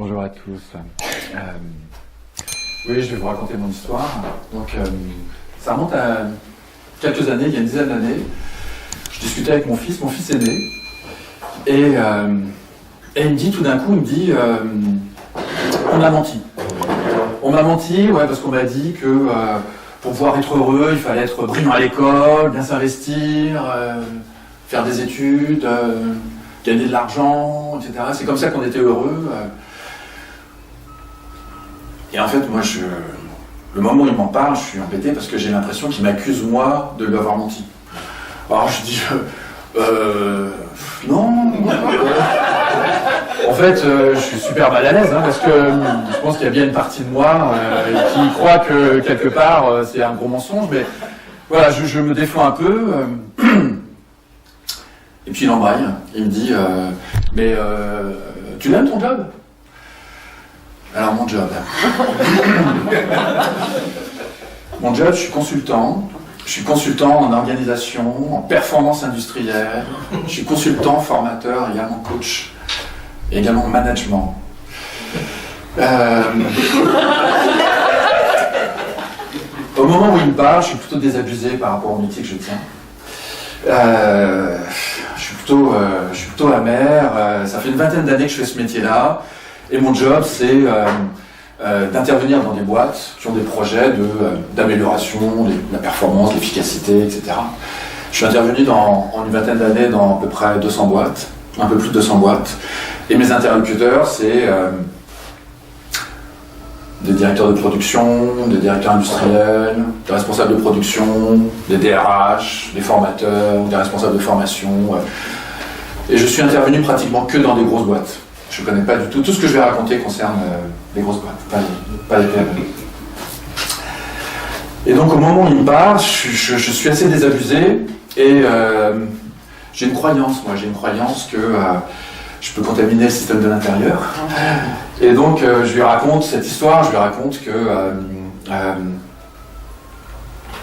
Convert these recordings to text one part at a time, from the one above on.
Bonjour à tous. Oui, je vais vous raconter mon histoire. Donc, ça remonte à quelques années, il y a une dizaine d'années. Je discutais avec mon fils aîné, et il me dit tout d'un coup, on m'a menti. On m'a menti, ouais, parce qu'on m'a dit que pour pouvoir être heureux, il fallait être brillant à l'école, bien s'investir, faire des études, gagner de l'argent, etc. C'est comme ça qu'on était heureux. Et en fait, moi, le moment où il m'en parle, je suis embêté parce que j'ai l'impression qu'il m'accuse, moi, de lui avoir menti. Alors je dis, non. En fait, je suis super mal à l'aise, parce que je pense qu'il y a bien une partie de moi qui croit que, quelque part, c'est un gros mensonge. Mais voilà, je me défends un peu. Et puis il embraye. Il me dit, mais tu l'aimes ton job ? Alors mon job. Mon job, je suis consultant. Je suis consultant en organisation, en performance industrielle. Je suis consultant, formateur, également coach, et également management. Au moment où il me parle, je suis plutôt désabusé par rapport au métier que je tiens. Je suis plutôt amer. Ça fait une vingtaine d'années que je fais ce métier-là. Et mon job, c'est d'intervenir dans des boîtes qui ont des projets d'amélioration, de la performance, de l'efficacité, etc. Je suis intervenu en une vingtaine d'années dans à peu près 200 boîtes, un peu plus de 200 boîtes. Et mes interlocuteurs, c'est des directeurs de production, des directeurs industriels, des responsables de production, des DRH, des formateurs, des responsables de formation. Et je suis intervenu pratiquement que dans des grosses boîtes. Je ne connais pas du tout. Tout ce que je vais raconter concerne les grosses boîtes, pas les PME. Et donc, au moment où il me parle, je suis assez désabusé et j'ai une croyance, que je peux contaminer le système de l'intérieur. Et donc, je lui raconte cette histoire, je lui raconte que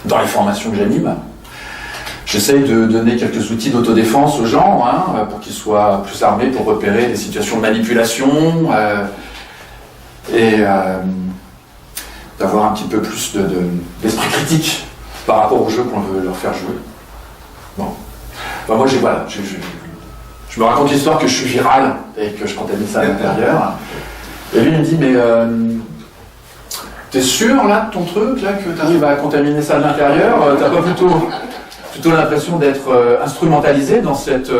dans les formations que j'anime, j'essaye de donner quelques outils d'autodéfense aux gens, pour qu'ils soient plus armés pour repérer des situations de manipulation et d'avoir un petit peu plus d'esprit critique par rapport au jeu qu'on veut leur faire jouer. Bon. Enfin, moi, je me raconte l'histoire que je suis viral et que je contamine ça à l'intérieur. Et lui, il me dit, mais t'es sûr, là, de ton truc, là, que t'arrives à contaminer ça à l'intérieur ? T'as pas plutôt l'impression d'être instrumentalisé dans cette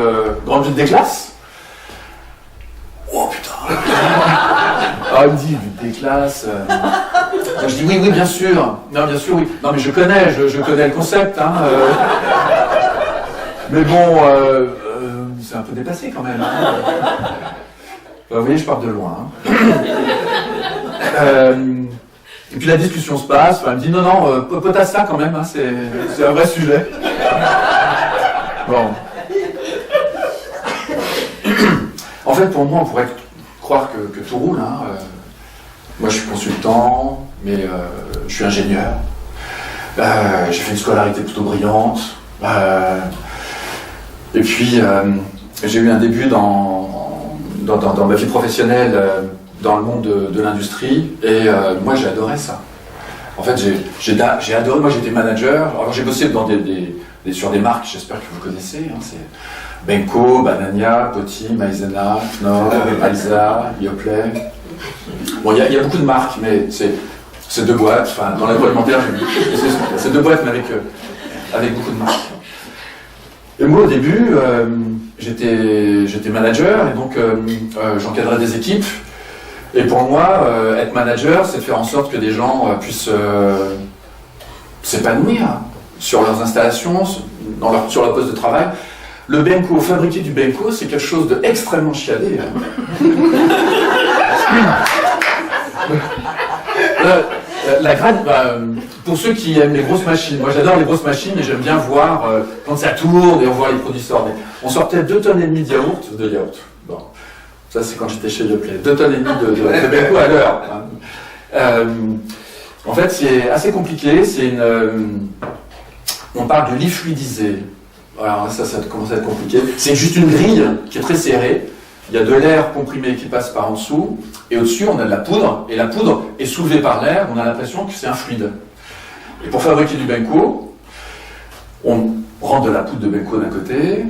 grande lutte des classes. Oh putain. Alors il me dit, lutte des classes. Je dis oui, bien sûr. Non, bien sûr, oui. Non, mais je connais le concept. Mais bon, c'est un peu dépassé quand même. Vous voyez, je pars de loin. Et puis la discussion se passe, il me dit non, potasse ça quand même, c'est un vrai sujet. Bon. En fait, pour moi, on pourrait croire que tout roule. Moi, je suis consultant, mais je suis ingénieur. J'ai fait une scolarité plutôt brillante. Et puis, j'ai eu un début dans ma vie professionnelle dans le monde de l'industrie, et moi j'ai adoré ça. En fait, j'ai adoré, moi j'étais manager, alors j'ai bossé sur des marques, j'espère que vous connaissez, c'est Benko, Banania, Poti, Maizena, Knorr, Alza, Yoplait. Bon, il y a beaucoup de marques, mais c'est deux boîtes, dans l'agroalimentaire, c'est deux boîtes, mais avec beaucoup de marques. Et moi au début, j'étais manager, et donc j'encadrais des équipes. Et pour moi, être manager, c'est de faire en sorte que des gens puissent s'épanouir sur leurs installations, sur leur poste de travail. Le Benko, fabriquer du Benko, c'est quelque chose d'extrêmement chiadé. Pour ceux qui aiment les grosses machines, moi j'adore les grosses machines et j'aime bien voir quand ça tourne et on voit les produits sortir. On sortait 2,5 tonnes de yaourt. Bon. Ça, c'est quand j'étais chez Yoplait. 2,5 tonnes de Benko à l'heure. En fait, c'est assez compliqué. On parle de lit fluidisé. Alors ça commence à être compliqué. C'est juste une grille qui est très serrée. il y a de l'air comprimé qui passe par en dessous, et au-dessus, on a de la poudre, et la poudre est soulevée par l'air, on a l'impression que c'est un fluide. Et pour fabriquer du benko, on rentre de la poudre de benko d'un côté.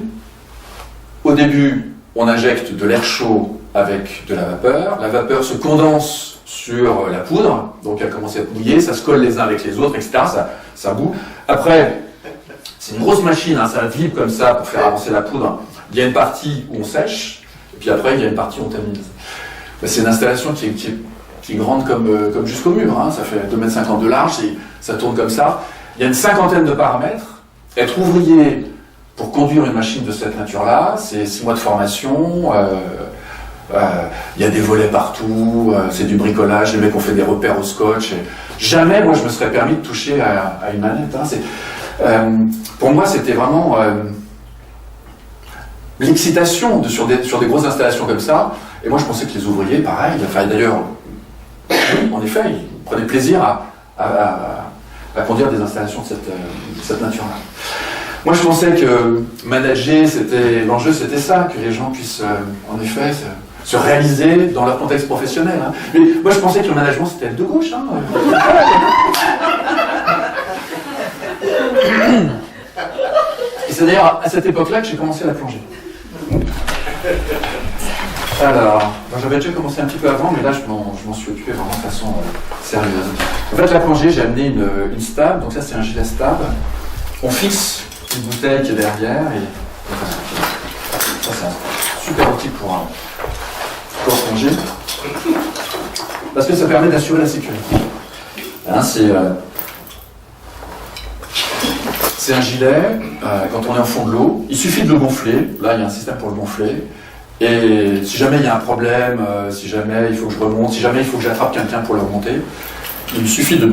Au début, on injecte de l'air chaud avec de la vapeur se condense sur la poudre, donc elle commence à être mouillée, ça se colle les uns avec les autres, etc., ça boue. Après, c'est une grosse machine, hein, ça vibre comme ça pour faire avancer la poudre. Il y a une partie où on sèche, et puis après, il y a une partie où on tamise. C'est une installation qui est grande comme jusqu'au mur, hein. Ça fait 2,50 m de large, ça tourne comme ça. Il y a une cinquantaine de paramètres. Être ouvrier pour conduire une machine de cette nature-là, c'est 6 mois de formation, il y a des volets partout, c'est du bricolage, les mecs ont fait des repères au scotch. Et jamais, moi, je me serais permis de toucher à une manette. Hein. Pour moi, c'était vraiment l'excitation sur des grosses installations comme ça. Et moi, je pensais que les ouvriers, pareil, enfin, d'ailleurs, en effet, ils prenaient plaisir à conduire des installations de cette nature-là. Moi, je pensais que manager, l'enjeu, c'était ça, que les gens puissent, en effet, se réaliser dans leur contexte professionnel. Hein. Mais moi, je pensais que le management, c'était de gauche. Hein. Et c'est d'ailleurs à cette époque-là que j'ai commencé la plongée. Alors, j'avais déjà commencé un petit peu avant, mais là, je m'en suis occupé vraiment de façon sérieuse. En fait, la plongée, j'ai amené une stab, donc ça, c'est un gilet stab. On fixe une bouteille qui est derrière, et ça, c'est un super outil pour plonger, parce que ça permet d'assurer la sécurité. Hein, c'est un gilet, quand on est en fond de l'eau, il suffit de le gonfler, là il y a un système pour le gonfler, et si jamais il y a un problème, si jamais il faut que je remonte, si jamais il faut que j'attrape quelqu'un pour le remonter, il me suffit de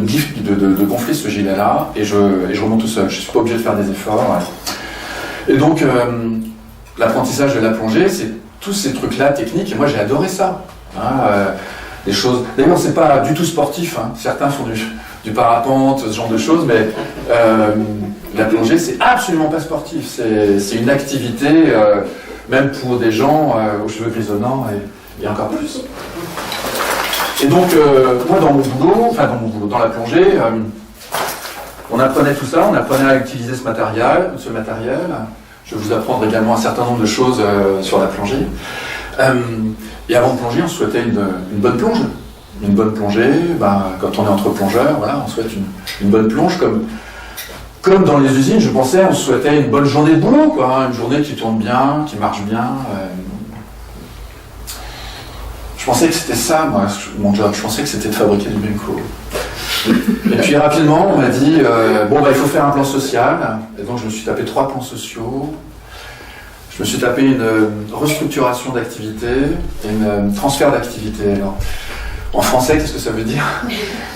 gonfler ce gilet-là, et je remonte tout seul, je ne suis pas obligé de faire des efforts. Et donc, l'apprentissage de la plongée, c'est tous ces trucs-là techniques, et moi j'ai adoré ça. Hein, des choses. D'ailleurs, c'est pas du tout sportif. Hein. Certains font du parapente, ce genre de choses, mais la plongée, c'est absolument pas sportif. C'est une activité, même pour des gens aux cheveux grisonnants et encore plus. Et donc, moi, dans mon boulot, dans la plongée, on apprenait tout ça, on apprenait à utiliser ce matériel. Je vais vous apprendre également un certain nombre de choses sur la plongée. Et avant de plonger, on souhaitait une bonne plonge. Une bonne plongée, quand on est entre plongeurs, voilà, on souhaite une bonne plonge. Comme dans les usines, je pensais, on souhaitait une bonne journée de boulot, quoi, une journée qui tourne bien, qui marche bien. Je pensais que c'était ça, moi, mon job. Je pensais que c'était de fabriquer du benko. Et puis rapidement, on m'a dit, il faut faire un plan social. Et donc je me suis tapé 3 plans sociaux. Je me suis tapé une restructuration d'activité et un transfert d'activité. Alors, en français, qu'est-ce que ça veut dire?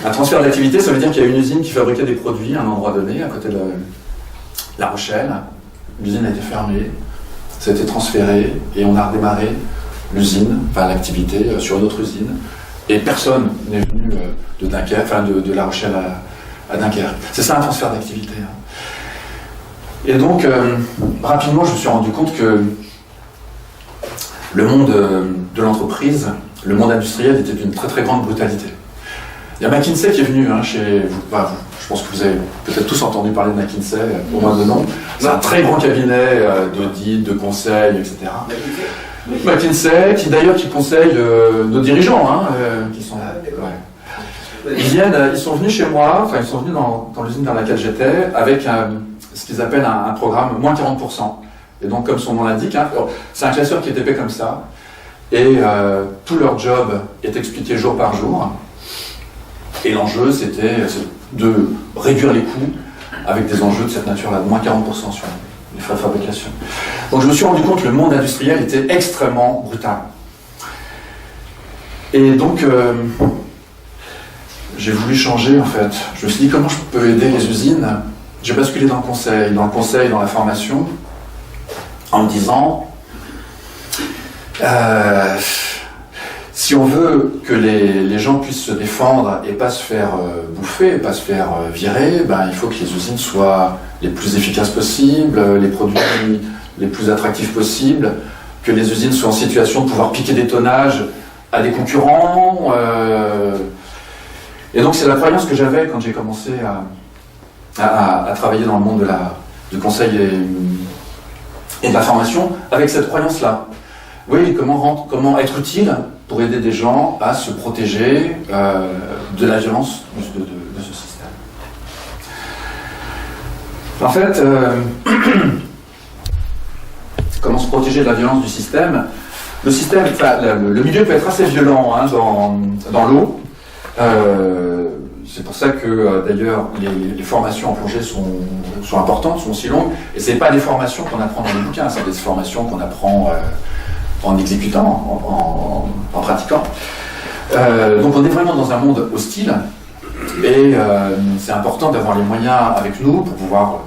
Un transfert d'activité, ça veut dire qu'il y a une usine qui fabriquait des produits à un endroit donné, à côté de La Rochelle. L'usine a été fermée, ça a été transféré et on a redémarré l'usine, l'activité sur une autre usine. Et personne n'est venu de Dunkerque, de La Rochelle à Dunkerque. C'est ça un transfert d'activité. Hein. Et donc, rapidement, je me suis rendu compte que le monde de l'entreprise, le monde industriel était d'une très très grande brutalité. Il y a McKinsey qui est venu chez vous. Je pense que vous avez peut-être tous entendu parler de McKinsey, au moins de nom. C'est un très grand cabinet d'audit, de conseil, etc. McKinsey, qui conseille nos dirigeants, qui sont... Ils sont venus chez moi, ils sont venus dans l'usine dans laquelle j'étais, avec ce qu'ils appellent un programme moins 40%. Et donc, comme son nom l'indique, c'est un classeur qui est épais comme ça, et tout leur job est expliqué jour par jour. Et l'enjeu, c'était de réduire les coûts avec des enjeux de cette nature-là, de moins 40% sur les frais de fabrication. Donc, je me suis rendu compte que le monde industriel était extrêmement brutal. Et donc, j'ai voulu changer, en fait. Je me suis dit, comment je peux aider les usines? J'ai basculé dans le conseil, dans la formation, en me disant, si on veut que les gens puissent se défendre et pas se faire bouffer, et pas se faire virer, il faut que les usines soient les plus efficaces possibles, les produits les plus attractifs possibles, que les usines soient en situation de pouvoir piquer des tonnages à des concurrents. Et donc c'est la croyance que j'avais quand j'ai commencé à travailler dans le monde du conseil et de la formation, avec cette croyance-là. Oui, comment être utile pour aider des gens à se protéger de la violence de ce système. En fait, comment se protéger de la violence du système? Le système, le milieu peut être assez violent hein, dans l'eau. C'est pour ça que d'ailleurs les formations en plongée sont importantes, sont aussi longues. Et c'est pas des formations qu'on apprend dans les bouquins, c'est des formations qu'on apprend en exécutant, en pratiquant. Donc on est vraiment dans un monde hostile. Et c'est important d'avoir les moyens avec nous pour pouvoir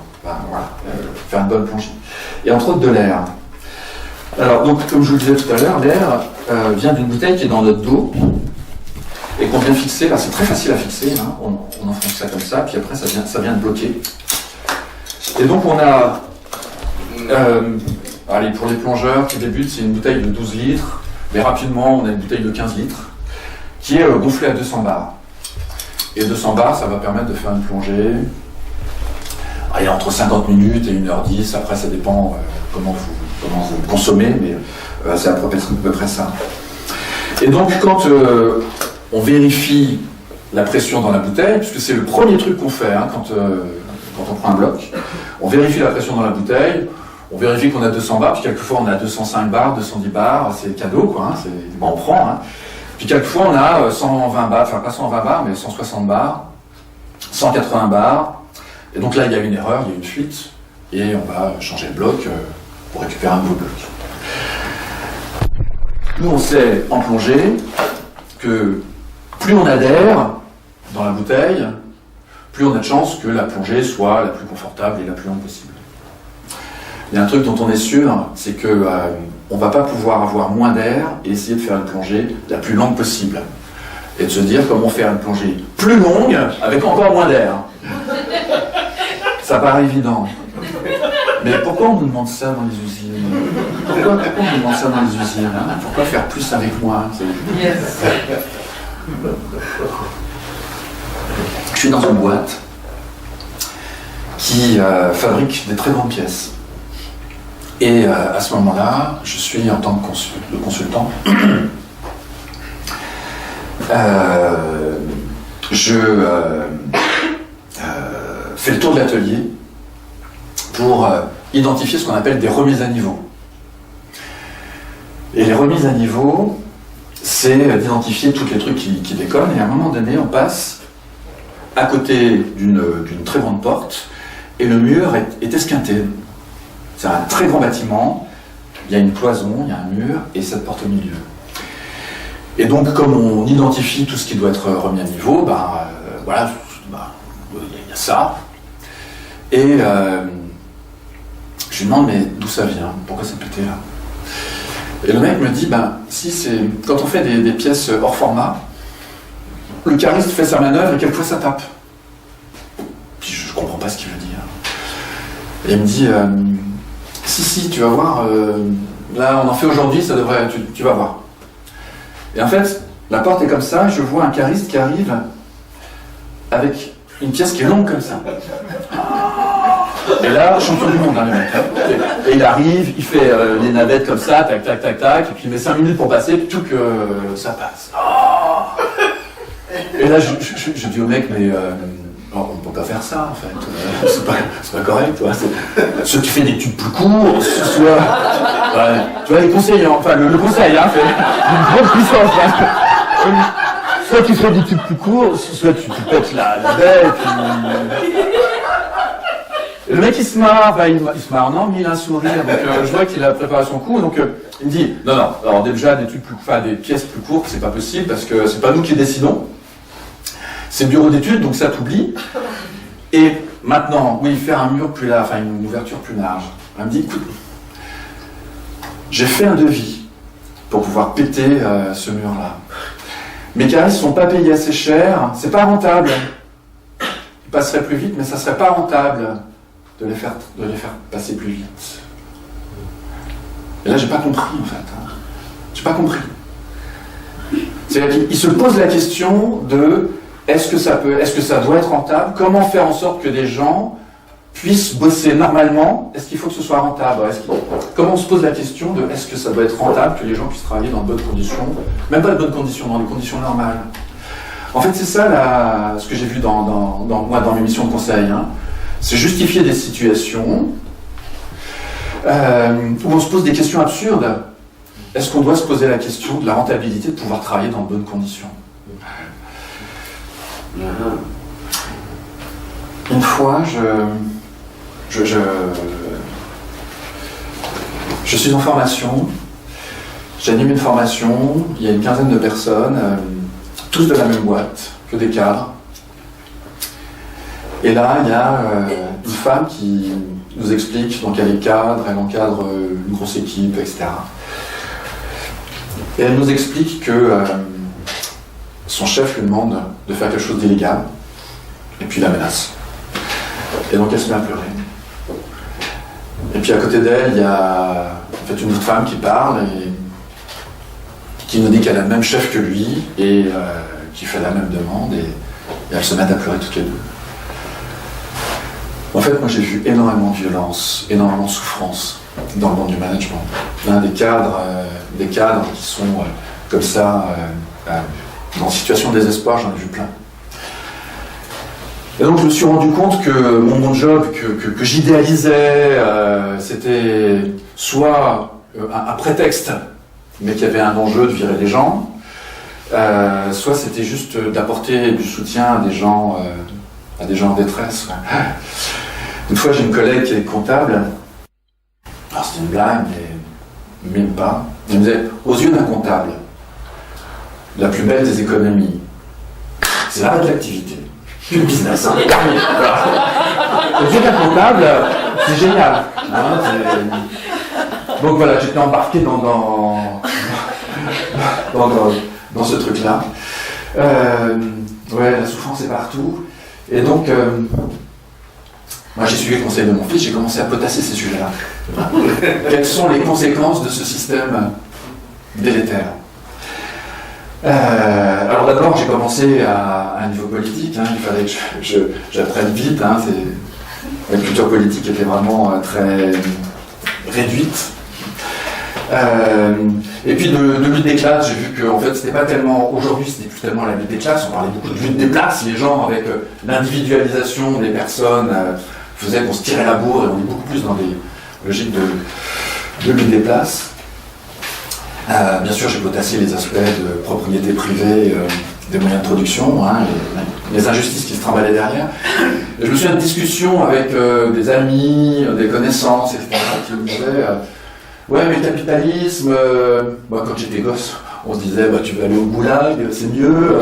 faire une bonne plongée. Et entre autres de l'air. Alors, donc, comme je vous le disais tout à l'heure, l'air vient d'une bouteille qui est dans notre dos et qu'on vient fixer. Là, c'est très facile à fixer. Hein. On enfonce ça comme ça, puis après, ça vient de bloquer. Et donc, on a... allez, pour les plongeurs qui débutent, c'est une bouteille de 12 litres. Mais rapidement, on a une bouteille de 15 litres qui est gonflée à 200 bars. Et 200 bars, ça va permettre de faire une plongée. Allez, entre 50 minutes et 1h10. Après, ça dépend comment vous consommez, mais c'est à peu près ça. Et donc, quand on vérifie la pression dans la bouteille, puisque c'est le premier truc qu'on fait hein, quand on prend un bloc, on vérifie la pression dans la bouteille, on vérifie qu'on a 200 bars, puis quelquefois on a 205 bars, 210 bars, c'est cadeau, quoi, hein, bon, on prend. Hein. Puis quelquefois on a 120 bars, enfin pas 120 bars, mais 160 bars, 180 bars, et donc là il y a une erreur, il y a une fuite, et on va changer le bloc pour récupérer un nouveau bloc. Nous on sait en plongée que plus on adhère dans la bouteille, plus on a de chances que la plongée soit la plus confortable et la plus longue possible. Il y a un truc dont on est sûr, c'est que on ne va pas pouvoir avoir moins d'air et essayer de faire une plongée la plus longue possible. Et de se dire comment faire une plongée plus longue avec encore moins d'air. Ça paraît évident. Mais pourquoi on nous demande ça dans les usines? Pourquoi on nous demande ça dans les usines hein? Pourquoi faire plus avec moins? Yes. Je suis dans une boîte qui fabrique des très grandes pièces. Et à ce moment-là, je suis en tant que consultant. Je fais le tour de l'atelier pour identifier ce qu'on appelle des remises à niveau. Et les remises à niveau, c'est d'identifier tous les trucs qui déconnent, et à un moment donné, on passe à côté d'une très grande porte, et le mur est esquinté. C'est un très grand bâtiment, il y a une cloison, il y a un mur, et cette porte au milieu. Et donc, comme on identifie tout ce qui doit être remis à niveau, il y a ça. Et je lui demande, mais d'où ça vient? Pourquoi c'est pété là? Et le mec me dit, si c'est quand on fait des pièces hors format, le cariste fait sa manœuvre et quelquefois ça tape. Puis je comprends pas ce qu'il veut dire. Et il me dit, si, tu vas voir, là on en fait aujourd'hui, ça devrait, tu vas voir. Et en fait, la porte est comme ça, je vois un cariste qui arrive avec une pièce qui est longue comme ça. Et là, champion du monde, hein, le mec. Et il arrive, il fait les navettes comme ça, tac, tac, tac, tac, et puis il met 5 minutes pour passer, puis tout que ça passe. Oh et là, je dis au mec, mais on ne peut pas faire ça, en fait. C'est pas correct, tu vois. Soit tu fais des tubes plus courts, soit... Ouais, tu vois, les conseils, enfin, le conseil, hein, fait une grosse puissance, hein. Soit tu fais des tubes plus courts, soit tu pètes la bête, le mec il se marre, non mais il a un sourire, donc je vois qu'il a préparé son coup, donc il me dit, non, alors déjà des pièces plus courtes, c'est pas possible, parce que c'est pas nous qui décidons, c'est le bureau d'études, donc ça t'oublie, et maintenant, oui, faire un mur plus large, une ouverture plus large. Elle me dit, écoute, j'ai fait un devis pour pouvoir péter ce mur-là. Mes caristes ne sont pas payés assez cher, c'est pas rentable. Ils passeraient plus vite, mais ça serait pas rentable de les faire passer plus vite. Et là, j'ai pas compris, en fait. Hein. J'ai pas compris. C'est-à-dire qu'il se pose la question de est-ce que ça doit être rentable? Comment faire en sorte que des gens puissent bosser normalement? Est-ce qu'il faut que ce soit rentable? Comment on se pose la question de est-ce que ça doit être rentable que les gens puissent travailler dans de bonnes conditions? Même pas de bonnes conditions, dans des conditions normales. En fait, c'est ça ce que j'ai vu dans mes missions de conseil. Hein. C'est justifier des situations où on se pose des questions absurdes. Est-ce qu'on doit se poser la question de la rentabilité de pouvoir travailler dans de bonnes conditions? Une fois, je suis en formation, j'anime une formation, il y a une quinzaine de personnes, tous de la même boîte, que des cadres. Et là, il y a une femme qui nous explique, donc elle est cadre, elle encadre une grosse équipe, etc. Et elle nous explique que son chef lui demande de faire quelque chose d'illégal, et puis la menace. Et donc elle se met à pleurer. Et puis à côté d'elle, il y a en fait une autre femme qui parle et qui nous dit qu'elle a le même chef que lui et qui fait la même demande et elles se mettent à pleurer toutes les deux. En fait, moi j'ai vu énormément de violence, énormément de souffrance dans le monde du management. Des cadres qui sont comme ça, en situation de désespoir, j'en ai vu plein. Et donc je me suis rendu compte que mon job que j'idéalisais, c'était soit un prétexte, mais qu'il y avait un enjeu de virer les gens, soit c'était juste d'apporter du soutien à des gens en détresse. Une fois, j'ai une collègue qui est comptable. Alors c'était une blague, mais même pas. Elle me disait, aux yeux d'un comptable, la plus belle des économies, c'est l'arrêt de l'activité. Plus de business. Hein. Aux yeux d'un comptable, c'est génial. Hein, donc voilà, j'étais embarqué dans ce truc-là. Ouais, la souffrance est partout. Et donc, moi j'ai suivi le conseil de mon fils, j'ai commencé à potasser ces sujets-là. Quelles sont les conséquences de ce système délétère? Alors d'abord, j'ai commencé à un niveau politique, hein, il fallait que j'apprenne vite, hein, la culture politique était vraiment très réduite. Et puis de lutte des classes, j'ai vu que en fait, c'était pas tellement, aujourd'hui c'était plus tellement la lutte des classes, on parlait beaucoup de lutte des places, les gens avec l'individualisation des personnes faisaient qu'on se tirait la bourre et on est beaucoup plus dans des logiques de lutte des places. Bien sûr, j'ai potassé les aspects de propriété privée des moyens de production, hein, les injustices qui se trimballaient derrière. Et je me souviens de discussions avec des amis, des connaissances, etc., qui me disaient ouais, mais le capitalisme, quand j'étais gosse, on se disait tu veux aller au goulag, c'est mieux.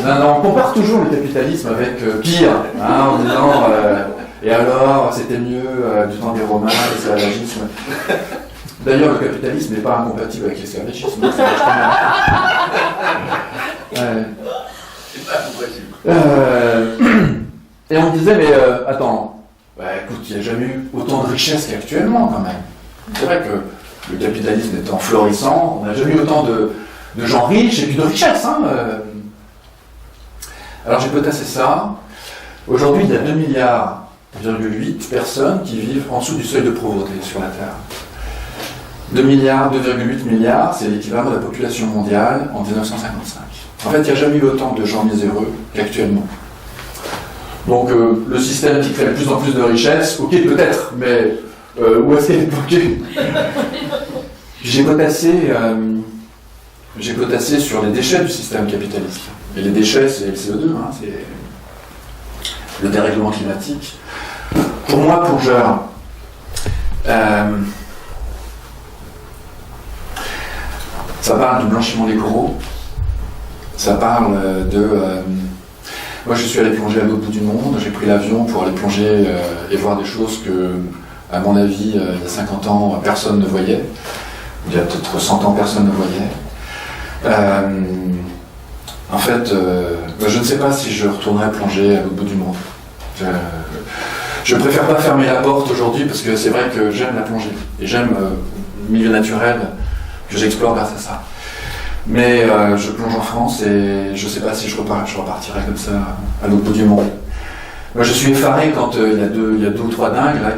Non, on compare toujours le capitalisme avec pire, hein, en disant et alors, c'était mieux du temps des Romains, l'esclavagisme. D'ailleurs, le capitalisme n'est pas incompatible avec l'esclavagisme. C'est pas compatible. Et on me disait, mais attends, écoute, il n'y a jamais eu autant de richesse qu'actuellement quand même. C'est vrai que le capitalisme étant florissant, on n'a jamais eu autant de gens riches et puis de richesse. Hein, Alors j'ai potassé ça. Aujourd'hui, il y a 2,8 milliards personnes qui vivent en dessous du seuil de pauvreté sur la Terre. 2,8 milliards, c'est l'équivalent de la population mondiale en 1955. En fait, il n'y a jamais eu autant de gens miséreux qu'actuellement. Donc le système qui crée de plus en plus de richesses, ok peut-être, mais où est-ce qu'elle est bloquée? J'ai potassé sur les déchets du système capitaliste. Et les déchets, c'est le CO2, hein, c'est le dérèglement climatique. Pour moi, plongeur, ça parle du blanchiment des coraux, ça parle de... moi, je suis allé plonger à l'autre bout du monde, j'ai pris l'avion pour aller plonger et voir des choses que, à mon avis, il y a 50 ans, personne ne voyait. Il y a peut-être 100 ans, personne ne voyait. En fait, je ne sais pas si je retournerai plonger à l'autre bout du monde. Je préfère pas fermer la porte aujourd'hui parce que c'est vrai que j'aime la plongée et j'aime le milieu naturel que j'explore grâce à ça. Mais je plonge en France et je sais pas si je repartirai comme ça à l'autre bout du monde. Moi, je suis effaré quand il y a deux ou trois dingues là,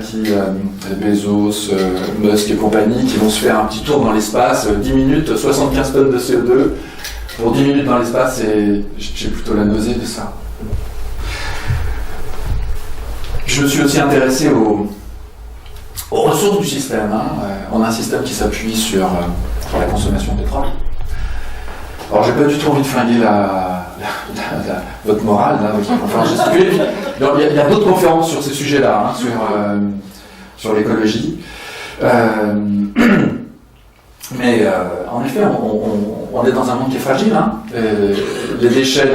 Bezos, Musk et compagnie, qui vont se faire un petit tour dans l'espace, 10 minutes, 75 tonnes de CO2, pour 10 minutes dans l'espace, et j'ai plutôt la nausée de ça. Je me suis aussi intéressé aux ressources du système. On a un système qui s'appuie sur la consommation de pétrole. Alors, j'ai pas du tout envie de flinguer votre morale, là, votre conférence gesticule. Il y a d'autres conférences sur ces sujets-là, sur l'écologie. Mais en effet, on est dans un monde qui est fragile. Les déchets,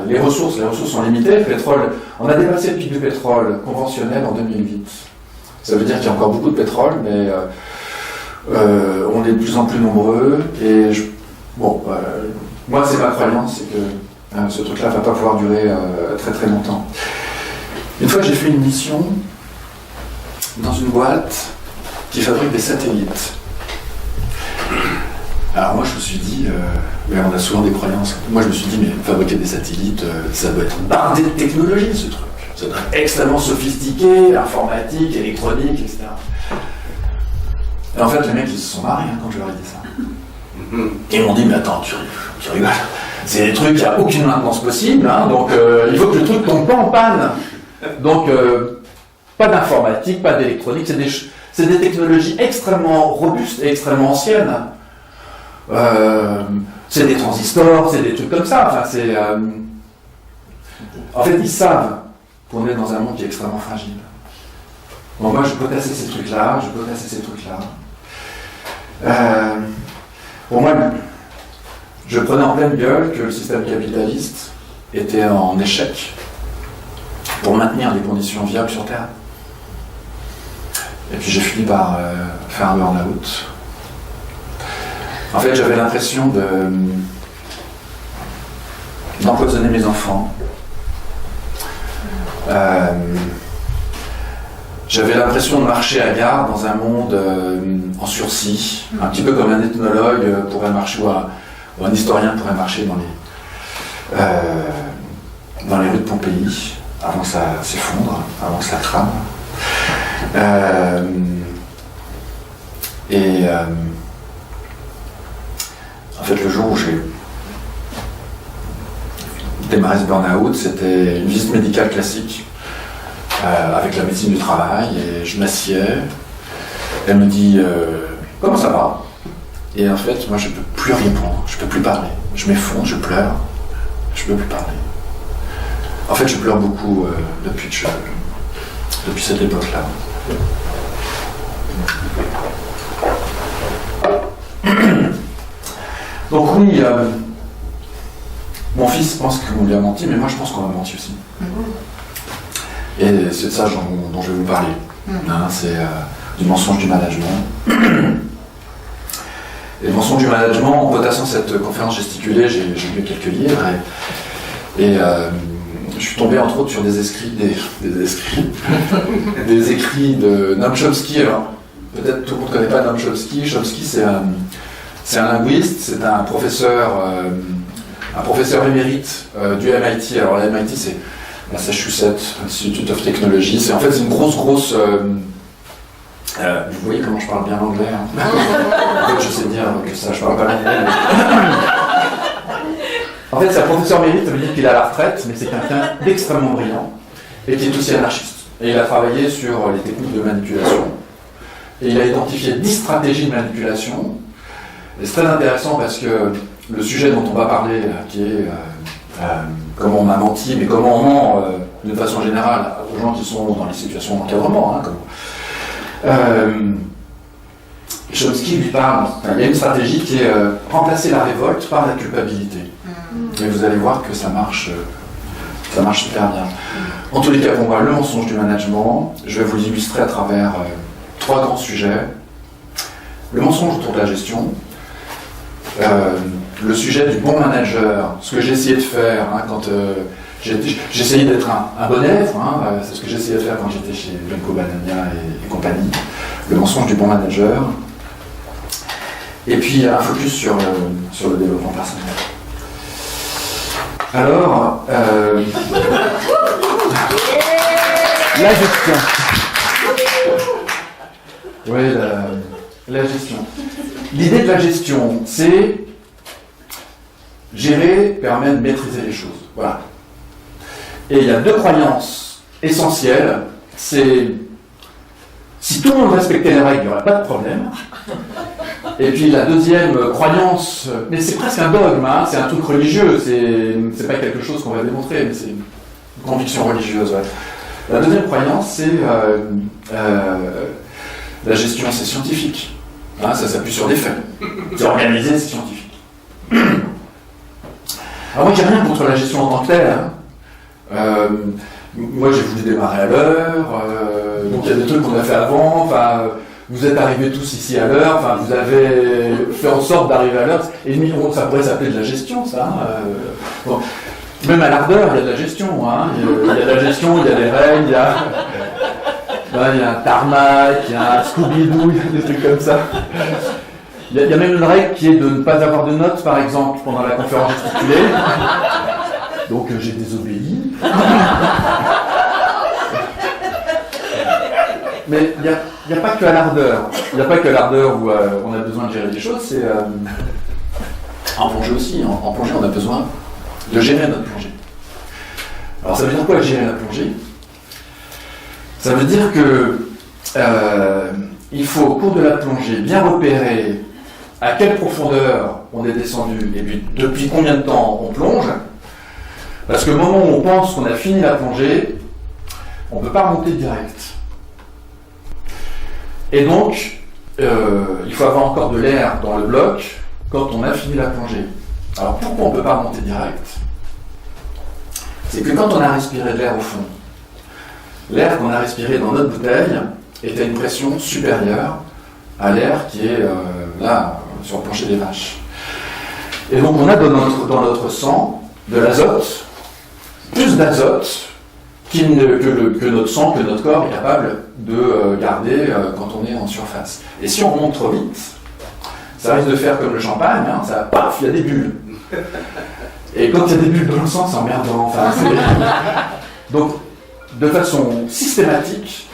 les ressources sont limitées. Le pétrole, on a dépassé le pic du pétrole conventionnel en 2008. Ça veut dire qu'il y a encore beaucoup de pétrole, mais on est de plus en plus nombreux. Et moi, c'est ma croyance, c'est que ce truc-là ne va pas pouvoir durer très très longtemps. Une fois, j'ai fait une mission dans une boîte qui fabrique des satellites. Alors moi, je me suis dit, mais on a souvent des croyances. Moi, je me suis dit, mais fabriquer des satellites, ça doit être bardé de technologie, ce truc. Ça doit être extrêmement sophistiqué, informatique, électronique, etc. Et en fait, les mecs, ils se sont marrés quand je leur ai dit ça. Ils m'ont dit, mais attends, tu rigoles. C'est des trucs, il n'y a aucune maintenance possible, donc il faut que le truc tombe pas en panne. Donc, pas d'informatique, pas d'électronique, c'est des technologies extrêmement robustes et extrêmement anciennes. C'est des transistors, c'est des trucs comme ça. En fait, ils savent qu'on est dans un monde qui est extrêmement fragile. Bon, moi, je peux casser ces trucs-là, Pour moi, je prenais en pleine gueule que le système capitaliste était en échec pour maintenir des conditions viables sur Terre. Et puis j'ai fini par faire un burn-out. En fait, j'avais l'impression d'empoisonner mes enfants. J'avais l'impression de marcher à gare dans un monde en sursis, un petit peu comme un ethnologue pourrait marcher, ou un historien pourrait marcher dans les rues de Pompéi, avant que ça s'effondre, avant que ça crame. En fait, le jour où j'ai démarré ce burn-out, c'était une visite médicale classique. Avec la médecine du travail, et je m'assieds, elle me dit comment ça va? Et en fait, moi je peux plus répondre, je peux plus parler, je m'effondre, je pleure, je peux plus parler. En fait, je pleure beaucoup depuis cette époque-là. Donc oui, mon fils pense qu'on lui a menti, mais moi je pense qu'on m'a menti aussi. Et c'est de ça dont je vais vous parler. C'est du mensonge du management. Et le mensonge du management, en potassant cette conférence gesticulée, j'ai lu quelques livres et je suis tombé entre autres sur des écrits de Noam Chomsky. Alors, peut-être tout le monde ne connaît pas Noam Chomsky. Chomsky, c'est un linguiste, c'est un professeur émérite du MIT. Alors, la MIT, c'est Massachusetts Institute of Technology. C'est une grosse. Vous voyez comment je parle bien l'anglais. En fait, je sais dire que ça, je parle pas l'anglais. En fait, c'est un professeur émérite, ça veut dire qu'il est à la retraite, mais c'est quelqu'un d'extrêmement brillant et qui est aussi anarchiste. Et il a travaillé sur les techniques de manipulation. Et il a identifié 10 stratégies de manipulation. Et c'est très intéressant parce que le sujet dont on va parler, qui est comment on a menti, mais comment on ment de façon générale aux gens qui sont dans les situations d'encadrement. Chomsky lui parle, il y a une stratégie qui est remplacer la révolte par la culpabilité. Et vous allez voir que ça marche super bien. En tous les cas, pour moi, le mensonge du management, je vais vous l'illustrer à travers 3 grands sujets. Le mensonge autour de la gestion, le sujet du bon manager, ce que j'ai essayé de faire quand J'essayais d'être un bon élève, hein, c'est ce que j'essayais de faire quand j'étais chez Venco Banania et compagnie. Le mensonge du bon manager. Et puis un focus sur le développement personnel. Alors, la gestion. Oui, la gestion. L'idée de la gestion, c'est gérer permet de maîtriser les choses. Voilà. Et il y a deux croyances essentielles. C'est si tout le monde respectait les règles, il n'y aurait pas de problème. Et puis la deuxième croyance, mais c'est presque un dogme, hein, c'est un truc religieux, c'est pas quelque chose qu'on va démontrer, mais c'est une conviction religieuse. Ouais. La deuxième croyance, c'est la gestion, c'est scientifique. Hein, ça s'appuie sur des faits. C'est organisé, c'est scientifique. Alors moi, j'ai rien contre la gestion en tant que telle. Hein. Moi, j'ai voulu démarrer à l'heure, donc il y a des trucs qu'on a fait avant, enfin, vous êtes arrivés tous ici à l'heure, enfin, vous avez fait en sorte d'arriver à l'heure, et ça pourrait s'appeler de la gestion, ça. Bon. Même à l'ardeur, il y a de la gestion, hein. Il y a de la gestion, il y a des règles, il y a un tarmac, il y a un Scooby-Doo, il y a des trucs comme ça. Il y a même une règle qui est de ne pas avoir de notes, par exemple, pendant la conférence gesticulée. Donc j'ai désobéi. Mais il n'y a pas que à l'ardeur. Il n'y a pas que à l'ardeur où on a besoin de gérer des choses. C'est en plongée aussi. En plongée, on a besoin de gérer notre plongée. Alors ça veut dire quoi gérer la plongée? Ça veut dire que il faut au cours de la plongée bien repérer à quelle profondeur on est descendu et puis depuis combien de temps on plonge. Parce que au moment où on pense qu'on a fini la plongée, on ne peut pas remonter direct. Et donc, il faut avoir encore de l'air dans le bloc quand on a fini la plongée. Alors pourquoi on ne peut pas remonter direct? C'est que quand on a respiré de l'air au fond, l'air qu'on a respiré dans notre bouteille est à une pression supérieure à l'air qui est là, sur le plancher des vaches. Et donc on a dans notre sang de l'azote, plus d'azote que notre sang, que notre corps est capable de garder quand on est en surface. Et si on remonte trop vite, ça risque de faire comme le champagne, hein, ça, paf, il y a des bulles. Et quand il y a des bulles dans le sang, c'est emmerdant. Enfin, donc, de façon systématique,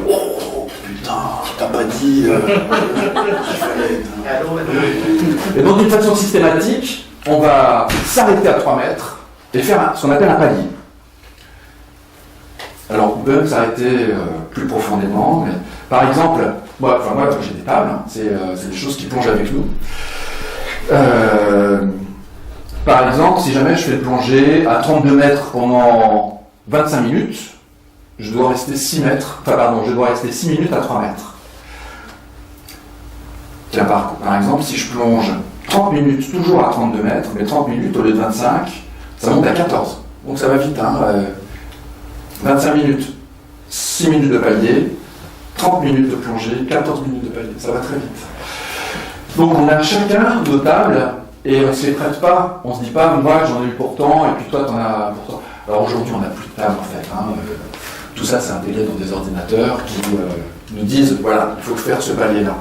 oh putain, t'as pas dit. Et donc, d'une façon systématique, on va s'arrêter à 3 mètres et faire ce qu'on appelle un palier. Alors, on peut même s'arrêter plus profondément, mais par exemple, moi j'ai des tables, hein, c'est des choses qui plongent avec nous. Par exemple, si jamais je fais plonger à 32 mètres pendant 25 minutes, je dois rester 6 minutes à 3 mètres. Tiens, par exemple, si je plonge 30 minutes toujours à 32 mètres, mais 30 minutes au lieu de 25, ça monte à 14. Donc ça va vite, hein. 25 minutes, 6 minutes de palier, 30 minutes de plongée, 14 minutes de palier, ça va très vite. Donc on a chacun nos tables et on ne se les prête pas. On ne se dit pas, moi j'en ai eu pour tant et puis toi t'en as pour tant. Alors aujourd'hui on n'a plus de table en fait. Hein. Tout ça c'est intégré dans des ordinateurs qui nous disent, voilà, il faut faire ce palier-là.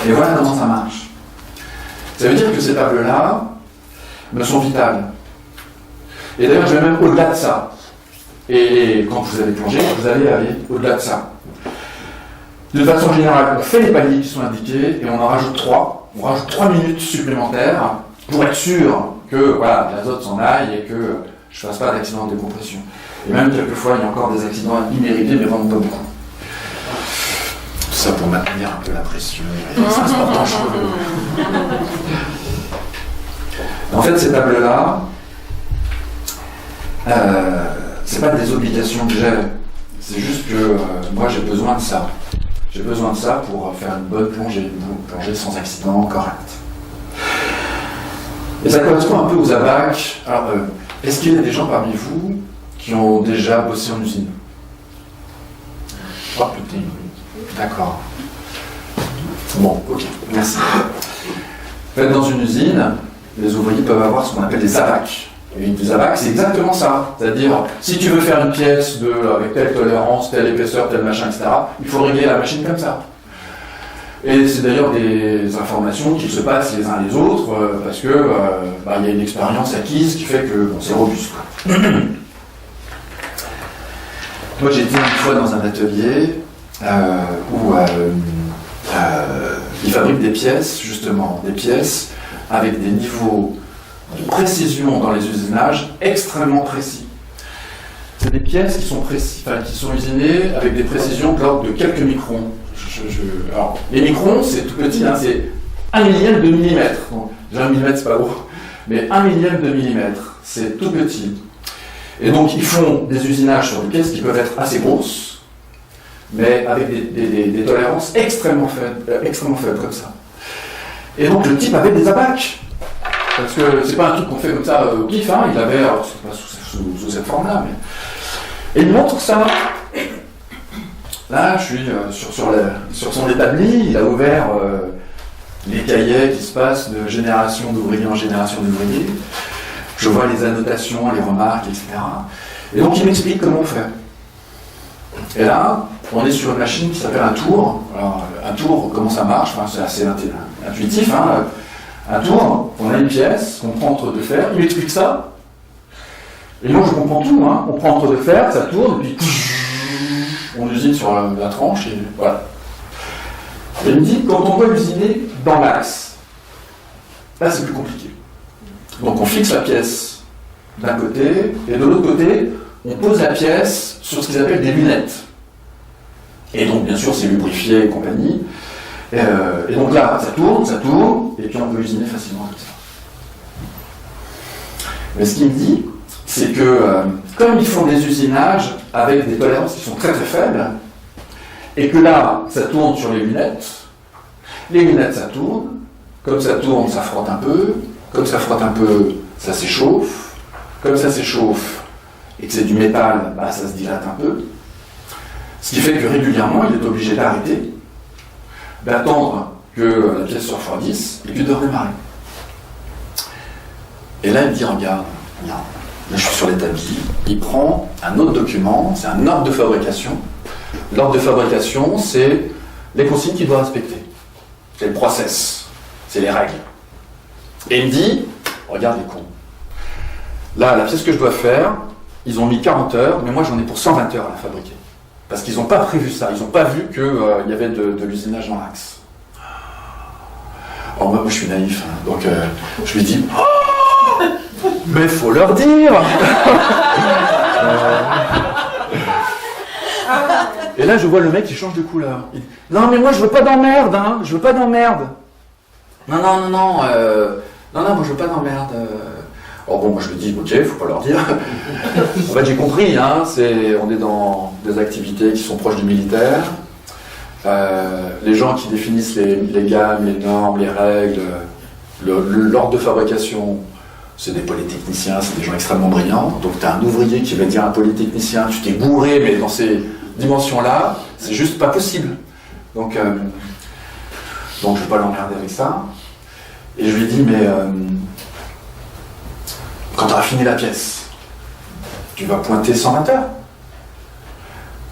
Et voilà comment ça marche. Ça veut dire que ces tables-là me sont vitales. Et d'ailleurs je vais même au-delà de ça. Et quand vous allez plonger, vous allez aller au-delà de ça. De façon générale, on fait les paliers qui sont indiqués et on en rajoute 3. On rajoute 3 minutes supplémentaires pour être sûr que voilà, l'azote s'en aille et que je ne fasse pas d'accident de décompression. Et même quelquefois, il y a encore des accidents immérités, mais vraiment pas beaucoup. Tout ça pour maintenir un peu la pression et les transports cheveux. En fait, ces tables-là, c'est pas des obligations que j'ai. C'est juste que moi, j'ai besoin de ça. J'ai besoin de ça pour faire une bonne plongée, sans accident correct. Et ça correspond un peu aux ABAC. Alors, est-ce qu'il y a des gens parmi vous qui ont déjà bossé en usine? Oh putain, d'accord. Bon, ok, merci. En fait, dans une usine, les ouvriers peuvent avoir ce qu'on appelle des abacs. Et des abacs, c'est exactement ça. C'est-à-dire, si tu veux faire une pièce avec telle tolérance, telle épaisseur, tel machin, etc., il faut régler la machine comme ça. Et c'est d'ailleurs des informations qui se passent les uns les autres, parce que y a une expérience acquise qui fait que c'est robuste. Moi, j'ai été une fois dans un atelier où ils fabriquent des pièces, justement, des pièces avec des niveaux de précision dans les usinages extrêmement précis. C'est des pièces qui sont usinées avec des précisions de l'ordre de quelques microns. Alors, les microns, c'est tout petit, hein, c'est 1 millième de millimètre. Donc, déjà 1 millimètre, c'est pas gros, mais 1 millième de millimètre, c'est tout petit. Et donc, ils font des usinages sur des pièces qui peuvent être assez grosses, mais avec des tolérances extrêmement faibles comme ça. Et donc, le type avait des abacs. Parce que c'est pas un truc qu'on fait comme ça au pif, hein, il avait, alors c'est pas sous cette forme-là, mais. Et il montre ça. Là, je suis sur son établi, il a ouvert les cahiers qui se passent de génération d'ouvriers en génération d'ouvriers. Je vois les annotations, les remarques, etc. Et donc, il m'explique comment on fait. Et là, on est sur une machine qui s'appelle un tour. Alors, un tour, comment ça marche? Enfin, c'est assez intuitif, hein. Un tour, on a une pièce qu'on prend entre deux fers, il m'explique ça. Et moi, je comprends tout, hein. On prend entre deux fers, ça tourne, et puis on usine sur la tranche, et voilà. Et il me dit, quand on doit usiner dans l'axe, là, c'est plus compliqué. Donc, on fixe la pièce d'un côté, et de l'autre côté, on pose la pièce sur ce qu'ils appellent des lunettes. Et donc, bien sûr, c'est lubrifié et compagnie. Et donc là, ça tourne, et puis on peut usiner facilement comme ça. Mais ce qu'il me dit, c'est que comme ils font des usinages avec des tolérances qui sont très très faibles, et que là, ça tourne sur les lunettes, ça tourne, comme ça tourne, ça frotte un peu, comme ça frotte un peu, ça s'échauffe, comme ça s'échauffe, et que c'est du métal, ça se dilate un peu. Ce qui fait que régulièrement, il est obligé d'arrêter, d'attendre que la pièce se refroidisse et puis de redémarrer. Et là, il me dit, regarde, là je suis sur l'établi, il prend un autre document, c'est un ordre de fabrication. L'ordre de fabrication, c'est les consignes qu'il doit respecter. C'est le process, c'est les règles. Et il me dit, regarde les cons. Là, la pièce que je dois faire, ils ont mis 40 heures, mais moi j'en ai pour 120 heures à la fabriquer. Parce qu'ils n'ont pas prévu ça, ils n'ont pas vu qu'il y avait de l'usinage dans l'axe. Alors moi je suis naïf, hein, donc je lui dis oh, mais faut leur dire. Et là je vois le mec qui change de couleur. Il dit, non mais moi je veux pas d'emmerde, hein, je veux pas d'emmerde. Non, moi je veux pas d'emmerde. Alors bon, moi je lui dis, ok, faut pas leur dire. En fait, j'ai compris, hein, on est dans des activités qui sont proches du militaire. Les gens qui définissent les gammes, les normes, les règles, l'ordre de fabrication, c'est des polytechniciens, c'est des gens extrêmement brillants. Donc tu as un ouvrier qui va dire à un polytechnicien, tu t'es bourré, mais dans ces dimensions-là, c'est juste pas possible. Donc je vais pas l'emmerder avec ça. Et je lui dis, mais quand tu auras fini la pièce, tu vas pointer 120 heures.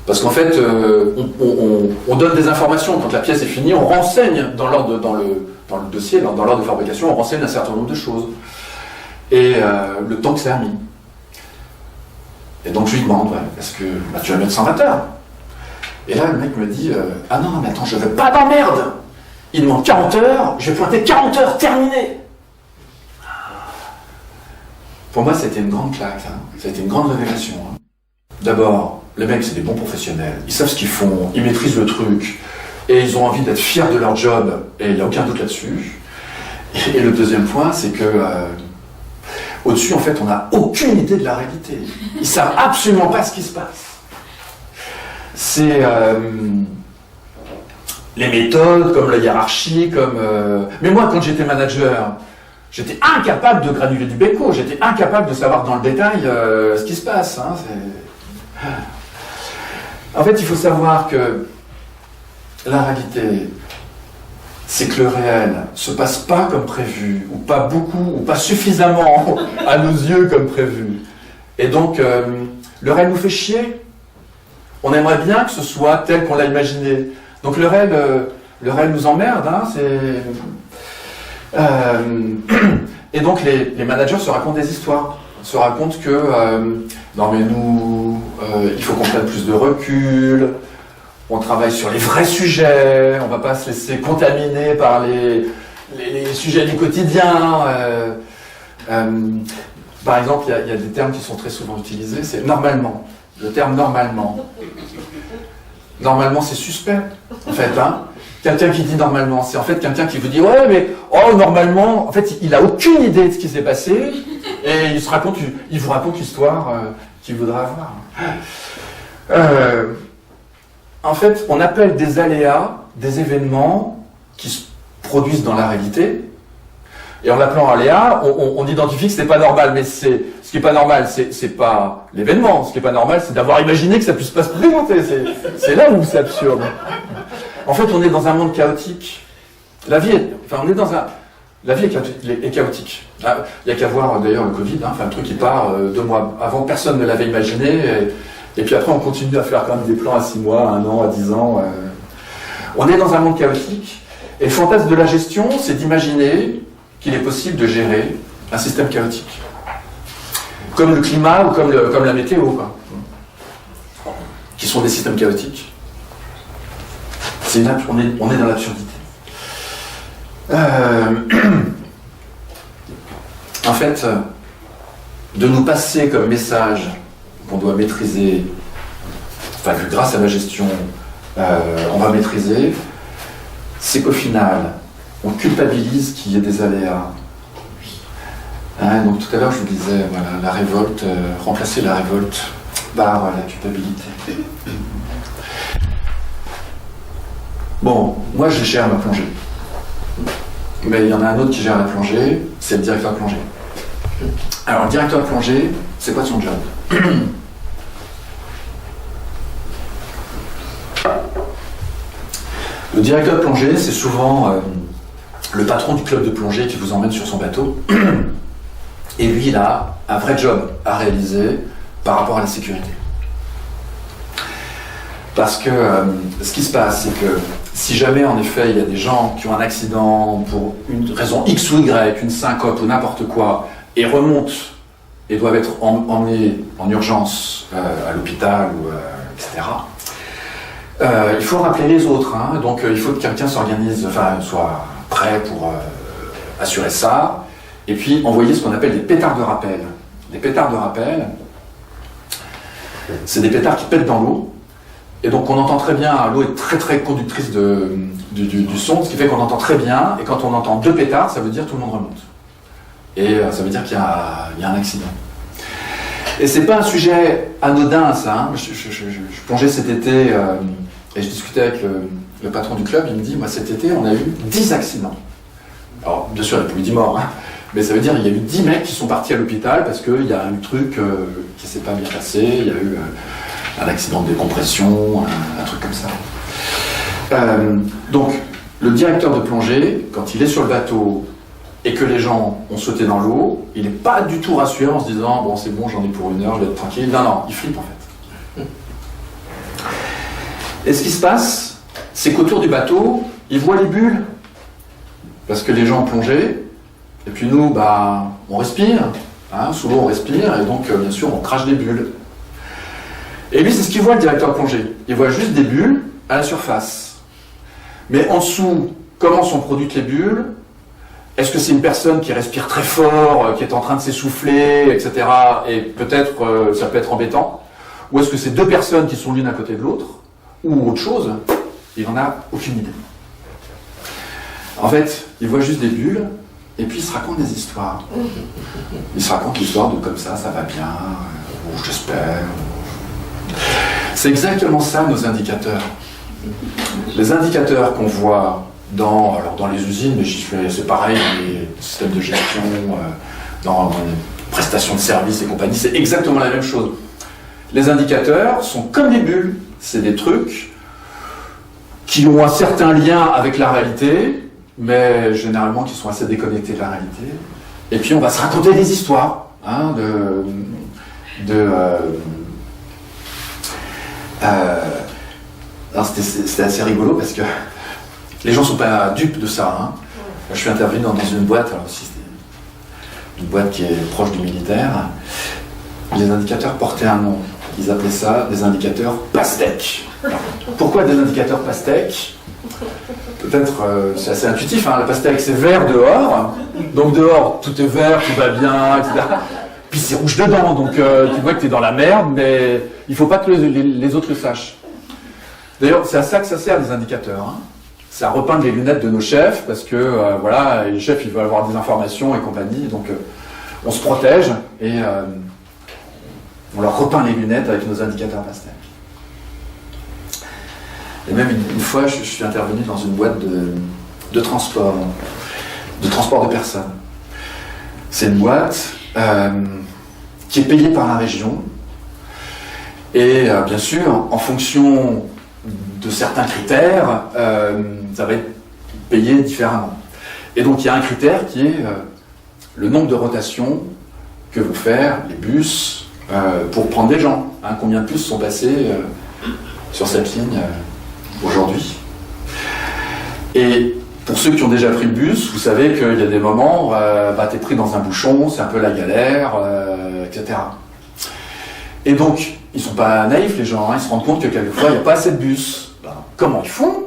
Parce qu'en fait, on donne des informations. Quand la pièce est finie, on renseigne dans le dossier, dans l'ordre de fabrication, on renseigne un certain nombre de choses. Et le temps que ça a mis. Et donc je lui demande, ouais, est-ce que tu vas mettre 120 heures? Et là, le mec me dit, ah non, mais attends, je veux pas d'emmerde. Il demande 40 heures, je vais pointer 40 heures, terminé. Pour moi, c'était une grande claque, hein. Ça a été une grande révélation. Hein. D'abord, les mecs, c'est des bons professionnels. Ils savent ce qu'ils font, ils maîtrisent le truc, et ils ont envie d'être fiers de leur job, et il n'y a aucun doute là-dessus. Et le deuxième point, c'est que au-dessus, en fait, on n'a aucune idée de la réalité. Ils ne savent absolument pas ce qui se passe. C'est les méthodes, comme la hiérarchie, comme... Mais moi, quand j'étais manager, j'étais incapable de granuler du béco, j'étais incapable de savoir dans le détail ce qui se passe. Hein, en fait, il faut savoir que la réalité, c'est que le réel se passe pas comme prévu, ou pas beaucoup, ou pas suffisamment à nos yeux comme prévu. Et donc, le réel nous fait chier. On aimerait bien que ce soit tel qu'on l'a imaginé. Donc le réel nous emmerde, hein, et donc les managers se racontent des histoires, se racontent que non mais nous, il faut qu'on prenne plus de recul, on travaille sur les vrais sujets, on ne va pas se laisser contaminer par les sujets du quotidien. Par exemple, il y a des termes qui sont très souvent utilisés, c'est normalement. Le terme normalement. Normalement, c'est suspect, en fait. Hein. Quelqu'un qui dit normalement, c'est en fait quelqu'un qui vous dit ouais, mais oh, normalement, en fait, il n'a aucune idée de ce qui s'est passé et il vous raconte l'histoire qu'il voudrait avoir. En fait, on appelle des aléas des événements qui se produisent dans la réalité. Et en l'appelant aléa, on identifie que ce n'est pas normal, mais ce qui n'est pas normal, c'est pas l'événement. Ce qui n'est pas normal, c'est d'avoir imaginé que ça puisse pas se présenter. C'est là où c'est absurde. En fait, on est dans un monde chaotique. La vie est chaotique. Ah, il n'y a qu'à voir d'ailleurs le Covid, hein, le truc qui part 2 mois avant, personne ne l'avait imaginé. Et puis après, on continue à faire quand même des plans à 6 mois, à 1 an, à 10 ans. On est dans un monde chaotique. Et le fantasme de la gestion, c'est d'imaginer qu'il est possible de gérer un système chaotique. Comme le climat ou comme la météo, quoi. Qui sont des systèmes chaotiques. On est dans l'absurdité. En fait, de nous passer comme message qu'on doit maîtriser, enfin que grâce à la gestion, on va maîtriser, c'est qu'au final, on culpabilise qu'il y ait des aléas. Hein, donc tout à l'heure, je vous disais, voilà, la révolte, remplacer la révolte par la culpabilité. Bon, moi je gère ma plongée. Mais il y en a un autre qui gère la plongée, c'est le directeur de plongée. Alors, le directeur de plongée, c'est quoi son job ? Le directeur de plongée, c'est souvent le patron du club de plongée qui vous emmène sur son bateau. Et lui, il a un vrai job à réaliser par rapport à la sécurité. Parce que ce qui se passe, c'est que si jamais, en effet, il y a des gens qui ont un accident pour une raison X ou Y, une syncope ou n'importe quoi, et remontent et doivent être emmenés en urgence à l'hôpital, ou, etc., il faut rappeler les autres. Hein. Donc il faut que quelqu'un s'organise, soit prêt pour assurer ça, et puis envoyer ce qu'on appelle des pétards de rappel. Des pétards de rappel, c'est des pétards qui pètent dans l'eau. Et donc on entend très bien, l'eau est très très conductrice du son, ce qui fait qu'on entend très bien, et quand on entend 2 pétards, ça veut dire que tout le monde remonte. Et ça veut dire qu'il y a un accident. Et c'est pas un sujet anodin, ça. Hein. Je plongeais cet été, et je discutais avec le patron du club, il me dit, moi cet été, on a eu 10 accidents. Alors, bien sûr, il n'y a plus 10 morts, hein, mais ça veut dire qu'il y a eu 10 mecs qui sont partis à l'hôpital parce qu'il y a un truc qui s'est pas bien passé, il y a eu... un accident de décompression, un truc comme ça. Donc, le directeur de plongée, quand il est sur le bateau et que les gens ont sauté dans l'eau, il n'est pas du tout rassuré en se disant « bon, c'est bon, j'en ai pour 1 heure, je vais être tranquille ». Non, il flippe en fait. Et ce qui se passe, c'est qu'autour du bateau, il voit les bulles. Parce que les gens ont plongé, et puis nous, on respire. Hein, sous l'eau, on respire, et donc, bien sûr, on crache des bulles. Et lui, c'est ce qu'il voit, le directeur de plongée. Il voit juste des bulles à la surface. Mais en dessous, comment sont produites les bulles ? Est-ce que c'est une personne qui respire très fort, qui est en train de s'essouffler, etc. Et peut-être, ça peut être embêtant. Ou est-ce que c'est 2 personnes qui sont l'une à côté de l'autre ? Ou autre chose ? Il n'en a aucune idée. En fait, il voit juste des bulles, et puis il se raconte des histoires. Il se raconte l'histoire de comme ça va bien, ou j'espère... C'est exactement ça, nos indicateurs. Les indicateurs qu'on voit dans les usines, mais c'est pareil, dans les systèmes de gestion, dans les prestations de services et compagnie, c'est exactement la même chose. Les indicateurs sont comme des bulles. C'est des trucs qui ont un certain lien avec la réalité, mais généralement qui sont assez déconnectés de la réalité. Et puis on va se raconter des histoires, hein, alors c'était assez rigolo parce que les gens ne sont pas dupes de ça. Hein. Je suis intervenu dans une boîte, alors aussi une boîte qui est proche du militaire. Les indicateurs portaient un nom. Ils appelaient ça des indicateurs pastèques. Pourquoi des indicateurs pastèques? Peut-être, c'est assez intuitif, hein, la pastèque c'est vert dehors, donc dehors tout est vert, tout va bien, etc. Puis c'est rouge dedans, donc tu vois que tu es dans la merde, mais il ne faut pas que les autres le sachent. D'ailleurs, c'est à ça que ça sert les indicateurs. Hein. C'est à repeindre les lunettes de nos chefs, parce que voilà, les chefs ils veulent avoir des informations et compagnie, donc on se protège et on leur repeint les lunettes avec nos indicateurs pastèques. Et même une fois, je suis intervenu dans une boîte de transport de personnes. C'est une boîte qui est payée par la région. Et bien sûr, en fonction de certains critères, ça va être payé différemment. Et donc il y a un critère qui est le nombre de rotations que vont faire les bus pour prendre des gens. Hein, combien de bus sont passés sur cette ligne aujourd'hui. Et pour ceux qui ont déjà pris le bus, vous savez qu'il y a des moments où tu es pris dans un bouchon, c'est un peu la galère, etc. Et donc, ils ne sont pas naïfs les gens, hein, ils se rendent compte que quelquefois il n'y a pas assez de bus. Comment ils font?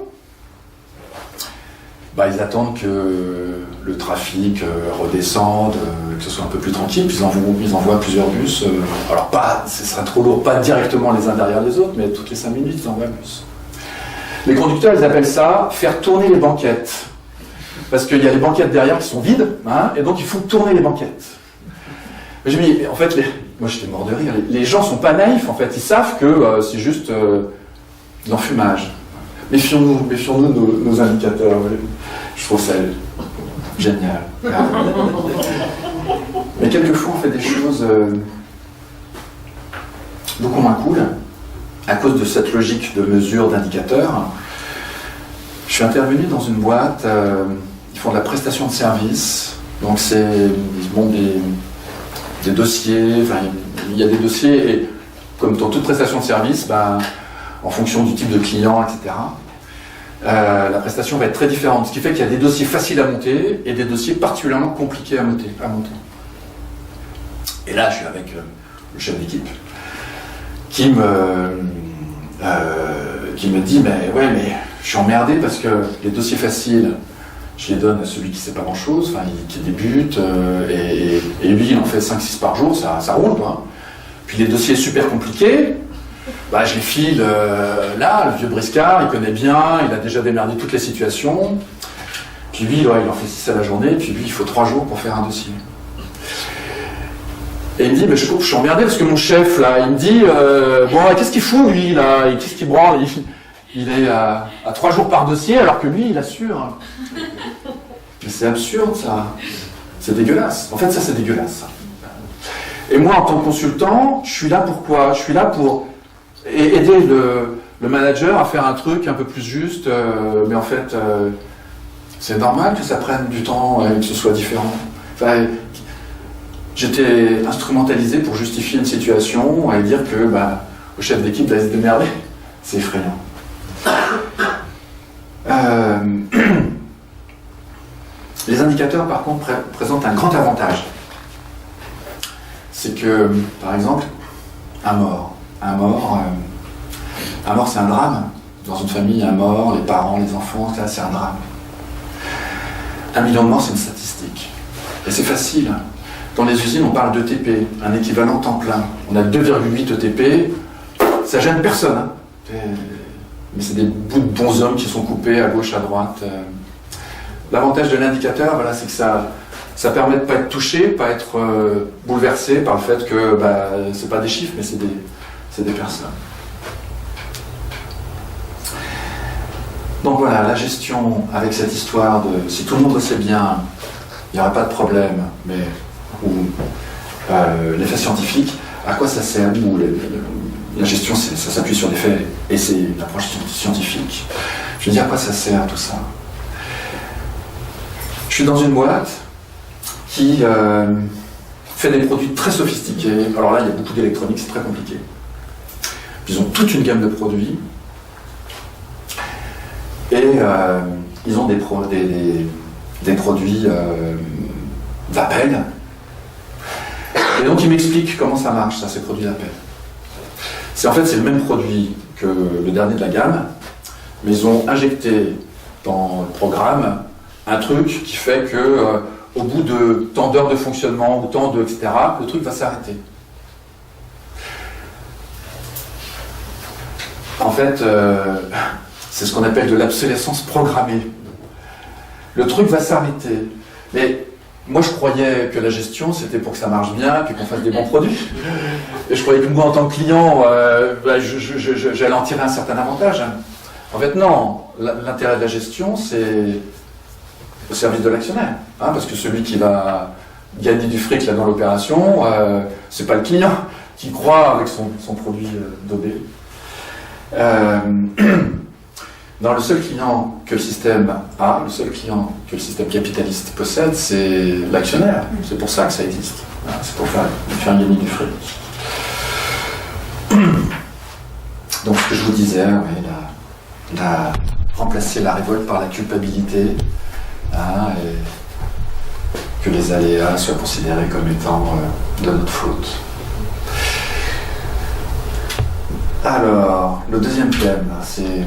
Ils attendent que le trafic redescende, que ce soit un peu plus tranquille, puis ils envoient plusieurs bus. Alors ce serait trop lourd, pas directement les uns derrière les autres, mais toutes les 5 minutes ils envoient un bus. Les conducteurs, ils appellent ça faire tourner les banquettes. Parce qu'il y a les banquettes derrière qui sont vides, hein, et donc il faut tourner les banquettes. J'ai mis, en fait, moi j'étais mort de rire, les gens sont pas naïfs, en fait, ils savent que c'est juste de l'enfumage. Méfions-nous nos indicateurs. Je trouve ça génial. Mais quelquefois on fait des choses beaucoup moins cool. À cause de cette logique de mesure d'indicateurs, je suis intervenu dans une boîte, ils font de la prestation de service, donc ils montent des dossiers, enfin, il y a des dossiers, et comme dans toute prestation de service, en fonction du type de client, etc., la prestation va être très différente, ce qui fait qu'il y a des dossiers faciles à monter et des dossiers particulièrement compliqués à monter. Et là, je suis avec le chef d'équipe, qui me dit mais je suis emmerdé parce que les dossiers faciles je les donne à celui qui ne sait pas grand chose, qui débute, et lui il en fait 5-6 par jour, ça roule quoi. Puis les dossiers super compliqués, je les file là, le vieux briscard, il connaît bien, il a déjà démerdé toutes les situations, puis lui il en fait 6 à la journée, puis lui il faut 3 jours pour faire un dossier. Et il me dit, je suis emmerdé parce que mon chef, là, il me dit, qu'est-ce qu'il fout, lui, là, qu'est-ce qu'il branle, il est à 3 jours par dossier, alors que lui, il assure. Mais c'est absurde, ça. C'est dégueulasse. En fait, ça, c'est dégueulasse. Et moi, en tant que consultant, je suis là pour quoi? Je suis là pour aider le manager à faire un truc un peu plus juste, mais en fait, c'est normal que ça prenne du temps et que ce soit différent. J'étais instrumentalisé pour justifier une situation et dire que le chef d'équipe va se démerder. C'est effrayant. Les indicateurs, par contre, présentent un grand avantage. C'est que, par exemple, un mort, c'est un drame. Dans une famille, un mort, les parents, les enfants, c'est un drame. 1 million de morts, c'est une statistique. Et c'est facile. Dans les usines, on parle d'ETP, un équivalent temps plein. On a 2,8 ETP, ça gêne personne. Hein. Mais c'est des bouts de bons hommes qui sont coupés à gauche, à droite. L'avantage de l'indicateur, c'est que ça permet de ne pas être touché, pas être bouleversé par le fait que c'est pas des chiffres, mais c'est des personnes. Donc voilà, la gestion avec cette histoire de si tout le monde le sait bien, il n'y aura pas de problème, mais l'effet scientifique, à quoi ça sert? La gestion, ça s'appuie sur des faits, et c'est une approche scientifique. Je veux dire, à quoi ça sert tout ça? suis dans une boîte qui fait des produits très sophistiqués. Alors là, il y a beaucoup d'électronique, c'est très compliqué. Ils ont toute une gamme de produits. Et ils ont des produits d'appel. Et donc ils m'expliquent comment ça marche, ça, ces produits d'appel. En fait, c'est le même produit que le dernier de la gamme, mais ils ont injecté dans le programme un truc qui fait que au bout de tant d'heures de fonctionnement ou tant de etc., le truc va s'arrêter. En fait, c'est ce qu'on appelle de l'obsolescence programmée. Le truc va s'arrêter. Mais moi, je croyais que la gestion, c'était pour que ça marche bien, puis qu'on fasse des bons produits. Et je croyais que moi, en tant que client, j'allais en tirer un certain avantage. En fait, non. L'intérêt de la gestion, c'est au service de l'actionnaire. Hein, parce que celui qui va gagner du fric là, dans l'opération, c'est pas le client qui croit avec son produit d'OB. Non, le seul client que le système a, le seul client que le système capitaliste possède, c'est l'actionnaire. C'est pour ça que ça existe. C'est pour faire gagner du fric. Donc, ce que je vous disais, oui, remplacer la révolte par la culpabilité, hein, et que les aléas soient considérés comme étant de notre faute. Alors, le deuxième thème, c'est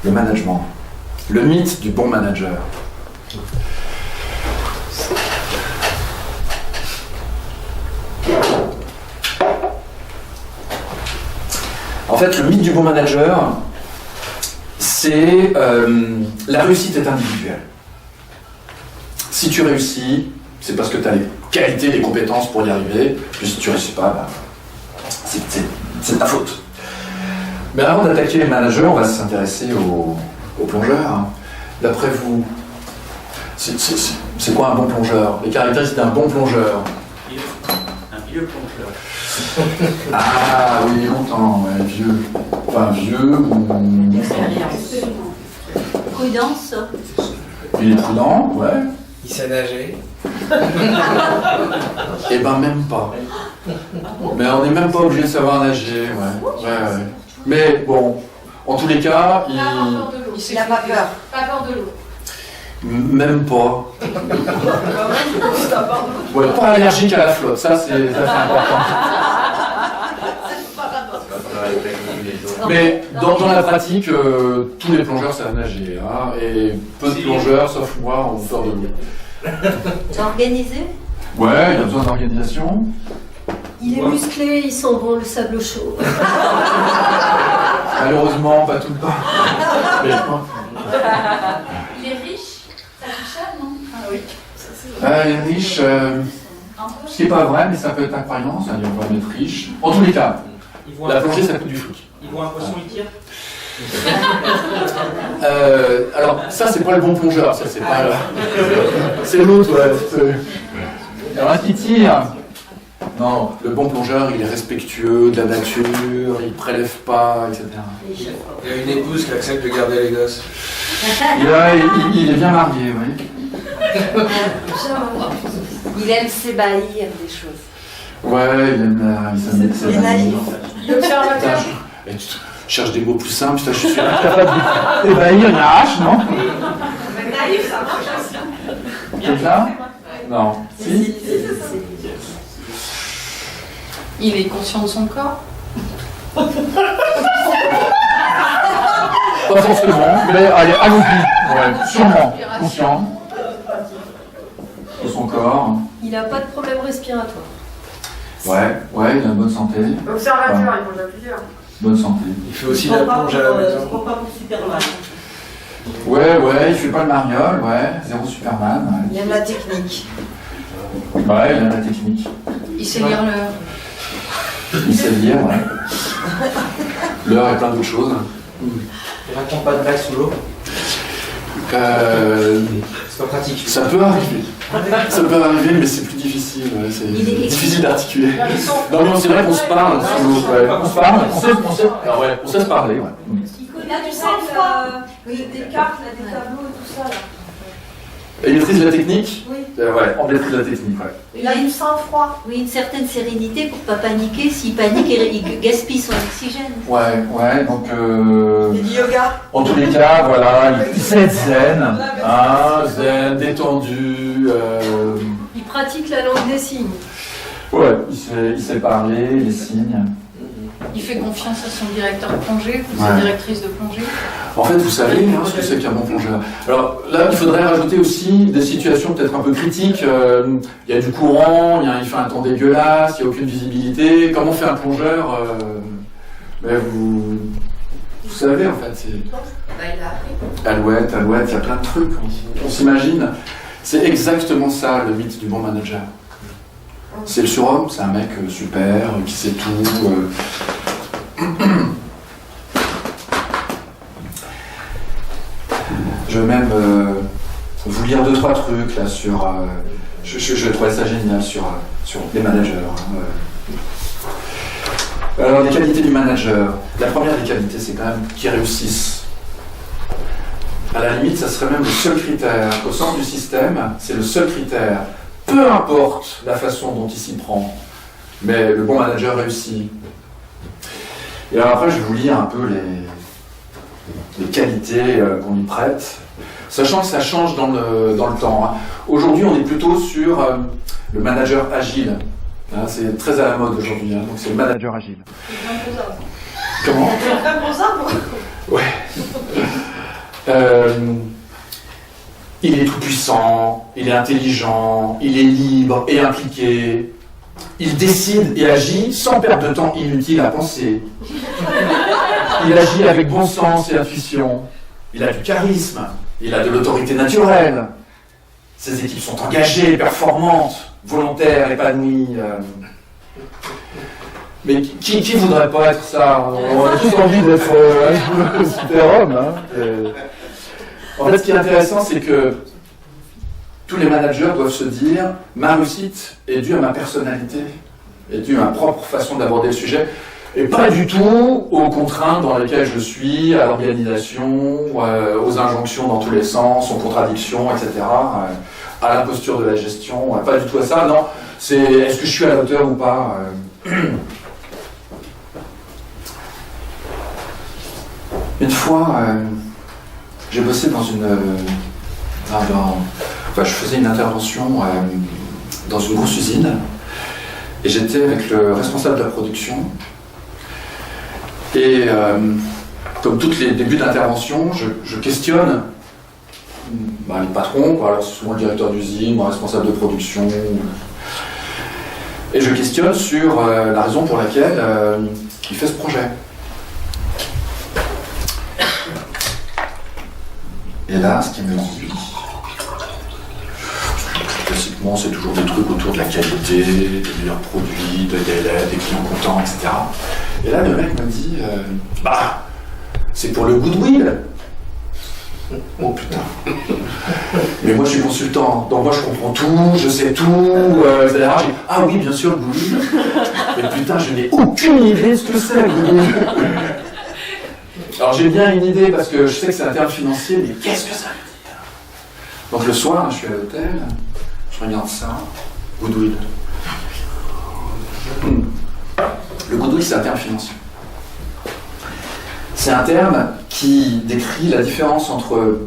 le management. Le mythe du bon manager. En fait, le mythe du bon manager, c'est la réussite est individuelle. Si tu réussis, c'est parce que tu as les qualités, les compétences pour y arriver. Puis si tu ne réussis pas, c'est ta faute. Mais avant d'attaquer les managers, on va s'intéresser aux plongeurs. D'après vous, c'est quoi un bon plongeur? Les caractéristiques d'un bon plongeur? Un vieux plongeur. Ah oui, longtemps, ouais, vieux. Enfin, vieux ou... Expérience. Prudence. Il est prudent, ouais. Il sait nager. Eh ben même pas. Mais on n'est même pas obligé de savoir nager, ouais. Mais bon, en tous les cas, il n'a pas peur. Pas peur de l'eau. Même pas. Ouais, pas allergique à la flotte, ça c'est important. Mais dans la pratique, tous les plongeurs savent nager, hein, et peu de plongeurs, sauf moi, ont peur de l'eau. Tu es organisé? Ouais, il y a besoin d'organisation. Il est musclé, il sent bon le sable chaud. Malheureusement, pas tout le temps. Mais, Il est riche. Ça coûte cher, non? Ah oui. il est riche, ce qui n'est pas vrai, mais ça peut être incroyant, c'est-à-dire qu'on va être riche. En tous les cas, la plongée, ça coûte du fric. Il voit un poisson, il tire. Alors, ça, c'est pas le bon plongeur, ça, c'est pas... c'est l'autre, ouais. Alors, un qui tire... Non, le bon plongeur, il est respectueux de la nature, il prélève pas, etc. Il a une épouse qui accepte de garder les gosses. Il est bien marié, oui. Il aime s'ébahir des choses. Ouais, il aime Il est naïf. L'observateur. Tu cherches des mots plus simples, je suis incapable d'ébahir une hache, non? Naïf, ça marche aussi. Quelqu'un? Non. Si? Il est conscient de son corps. Pas forcément, mais allez, allons-y. Ouais, sûrement. Conscient. De son corps. Il n'a pas de problème respiratoire. Ouais, il a une bonne santé. L'observateur, il mange à plusieurs. Bonne santé. Il fait aussi la plonge à la maison. pas pour Superman. Ouais, il fait pas le mariole, ouais. Zéro Superman. Ouais. Il aime la technique. Ouais, il a la technique. Il sait lire l'heure. Il sait lire, ouais. L'heure et plein d'autres choses. Il raconte pas de blagues sous l'eau. C'est pas pratique. Ça peut arriver. Ça peut arriver, mais c'est plus difficile. Ouais. C'est difficile d'articuler. Non, mais c'est vrai qu'on se parle sous l'eau. Ouais. On se parle, on sait se parler. Ouais. Il a du sang-froid. Des cartes, des tableaux et tout ça. Là. Et il maîtrise la technique. Oui. Ouais, on maîtrise la technique, ouais. Il a une sang-froid. Oui, une certaine sérénité pour pas paniquer. S'il panique, il gaspille son oxygène. Ouais, donc... C'est du yoga. En tous les cas, voilà, il sait être zen, zen, détendu. Il pratique la langue des signes. Ouais, il sait parler, les signes. Il fait confiance à son directeur de plongée ou Ouais. sa directrice de plongée. En fait, vous savez ce que c'est qu'un bon plongeur. Alors là, il faudrait rajouter aussi des situations peut-être un peu critiques. Il y a du courant, il fait un temps dégueulasse, il n'y a aucune visibilité. Comment fait un plongeur mais vous savez, en fait, c'est... Alouette, il y a plein de trucs. On s'imagine. C'est exactement ça, le mythe du bon manager. C'est le surhomme, c'est un mec super, qui sait tout. Je vais même vous lire 2-3 trucs là sur. Je trouvais ça génial sur les managers. Alors, les qualités du manager. La première des qualités, c'est quand même qu'ils réussissent. À la limite, ça serait même le seul critère. Au centre du système, c'est le seul critère. Peu importe la façon dont il s'y prend, mais le bon manager réussit. Et alors après, je vais vous lire un peu les qualités qu'on lui prête, sachant que ça change dans le temps. Aujourd'hui, on est plutôt sur le manager agile. C'est très à la mode aujourd'hui, donc c'est le manager agile. Comment ? Ouais. Il est tout puissant, il est intelligent, il est libre et impliqué. Il décide et agit sans perdre de temps inutile à penser. Il agit avec bon sens et intuition. Il a du charisme, il a de l'autorité naturelle. Ses équipes sont engagées, performantes, volontaires, épanouies. Mais qui voudrait pas être ça ? On a tous envie d'être un super-homme. En fait, ce qui est intéressant, c'est que tous les managers doivent se dire « Ma réussite est due à ma personnalité, est due à ma propre façon d'aborder le sujet, et pas du tout aux contraintes dans lesquelles je suis, à l'organisation, aux injonctions dans tous les sens, aux contradictions, etc., à l'imposture de la gestion, pas du tout à ça. Non, c'est est-ce que je suis à la hauteur ou pas ?» Une fois, j'ai bossé dans une... je faisais une intervention dans une grosse usine et j'étais avec le responsable de la production. Et comme tous les débuts d'intervention, je questionne les patrons, alors c'est souvent le directeur d'usine, le responsable de production. Et je questionne sur la raison pour laquelle il fait ce projet. Et là, ce qu'il me dit, classiquement, c'est toujours des trucs autour de la qualité, des meilleurs produits, de délai, des clients contents, etc. Et là, le mec me dit, c'est pour le goodwill. Oh putain. Mais moi, je suis consultant, donc moi, je comprends tout, je sais tout, etc. Ah oui, bien sûr, le goodwill. Mais putain, je n'ai aucune idée de ce que c'est, le goodwill. Alors j'ai bien une idée parce que je sais que c'est un terme financier, mais qu'est-ce que ça veut dire ? Donc le soir, je suis à l'hôtel, je regarde ça, goodwill. Le goodwill, c'est un terme financier. C'est un terme qui décrit la différence entre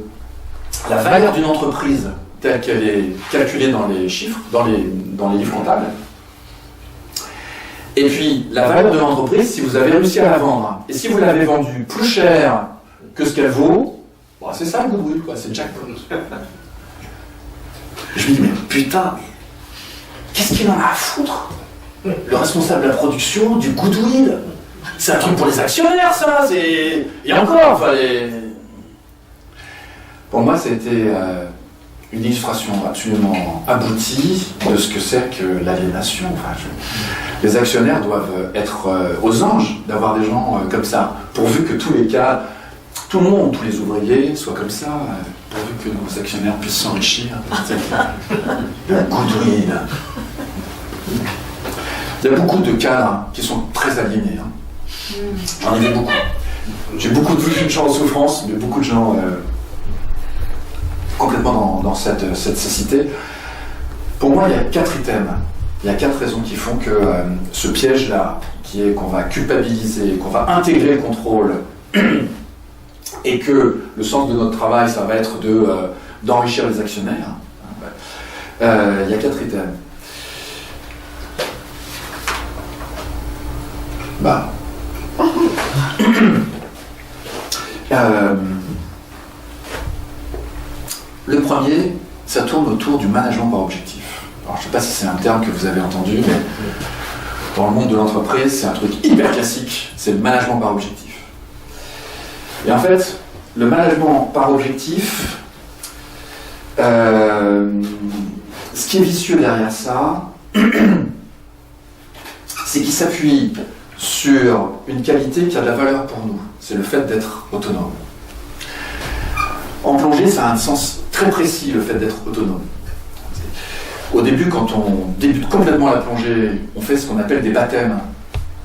la valeur d'une entreprise telle qu'elle est calculée dans les chiffres, dans les livres comptables, et puis, la valeur de l'entreprise, si vous avez réussi à la vendre, et si vous l'avez vendue plus cher que ce qu'elle vaut, c'est ça le goodwill, quoi, c'est le jackpot. Je me dis, mais putain, qu'est-ce qu'il en a à foutre ? Le responsable de la production, du goodwill. C'est un truc pour les actionnaires, ça, c'est... Et encore, Pour moi, c'était une illustration absolument aboutie de ce que c'est que l'aliénation. Les actionnaires doivent être aux anges d'avoir des gens comme ça, pourvu que tous les cas, tout le monde, tous les ouvriers soient comme ça, pourvu que nos actionnaires puissent s'enrichir. Le goodwill. Il y a beaucoup de cadres qui sont très aliénés. J'en ai vu beaucoup. J'ai beaucoup de gens en souffrance, mais beaucoup de gens complètement dans cette cécité. Pour moi, il y a 4 items. Il y a 4 raisons qui font que ce piège-là, qui est qu'on va culpabiliser, qu'on va intégrer le contrôle, et que le sens de notre travail, ça va être d'enrichir les actionnaires, il y a 4 items. Le premier, ça tourne autour du management par objectif. Alors, je ne sais pas si c'est un terme que vous avez entendu, mais dans le monde de l'entreprise, c'est un truc hyper classique, c'est le management par objectif. Et en fait, le management par objectif, ce qui est vicieux derrière ça, c'est qu'il s'appuie sur une qualité qui a de la valeur pour nous. C'est le fait d'être autonome. En plongée, ça a un sens très précis, le fait d'être autonome. Au début, quand on débute complètement la plongée, on fait ce qu'on appelle des baptêmes.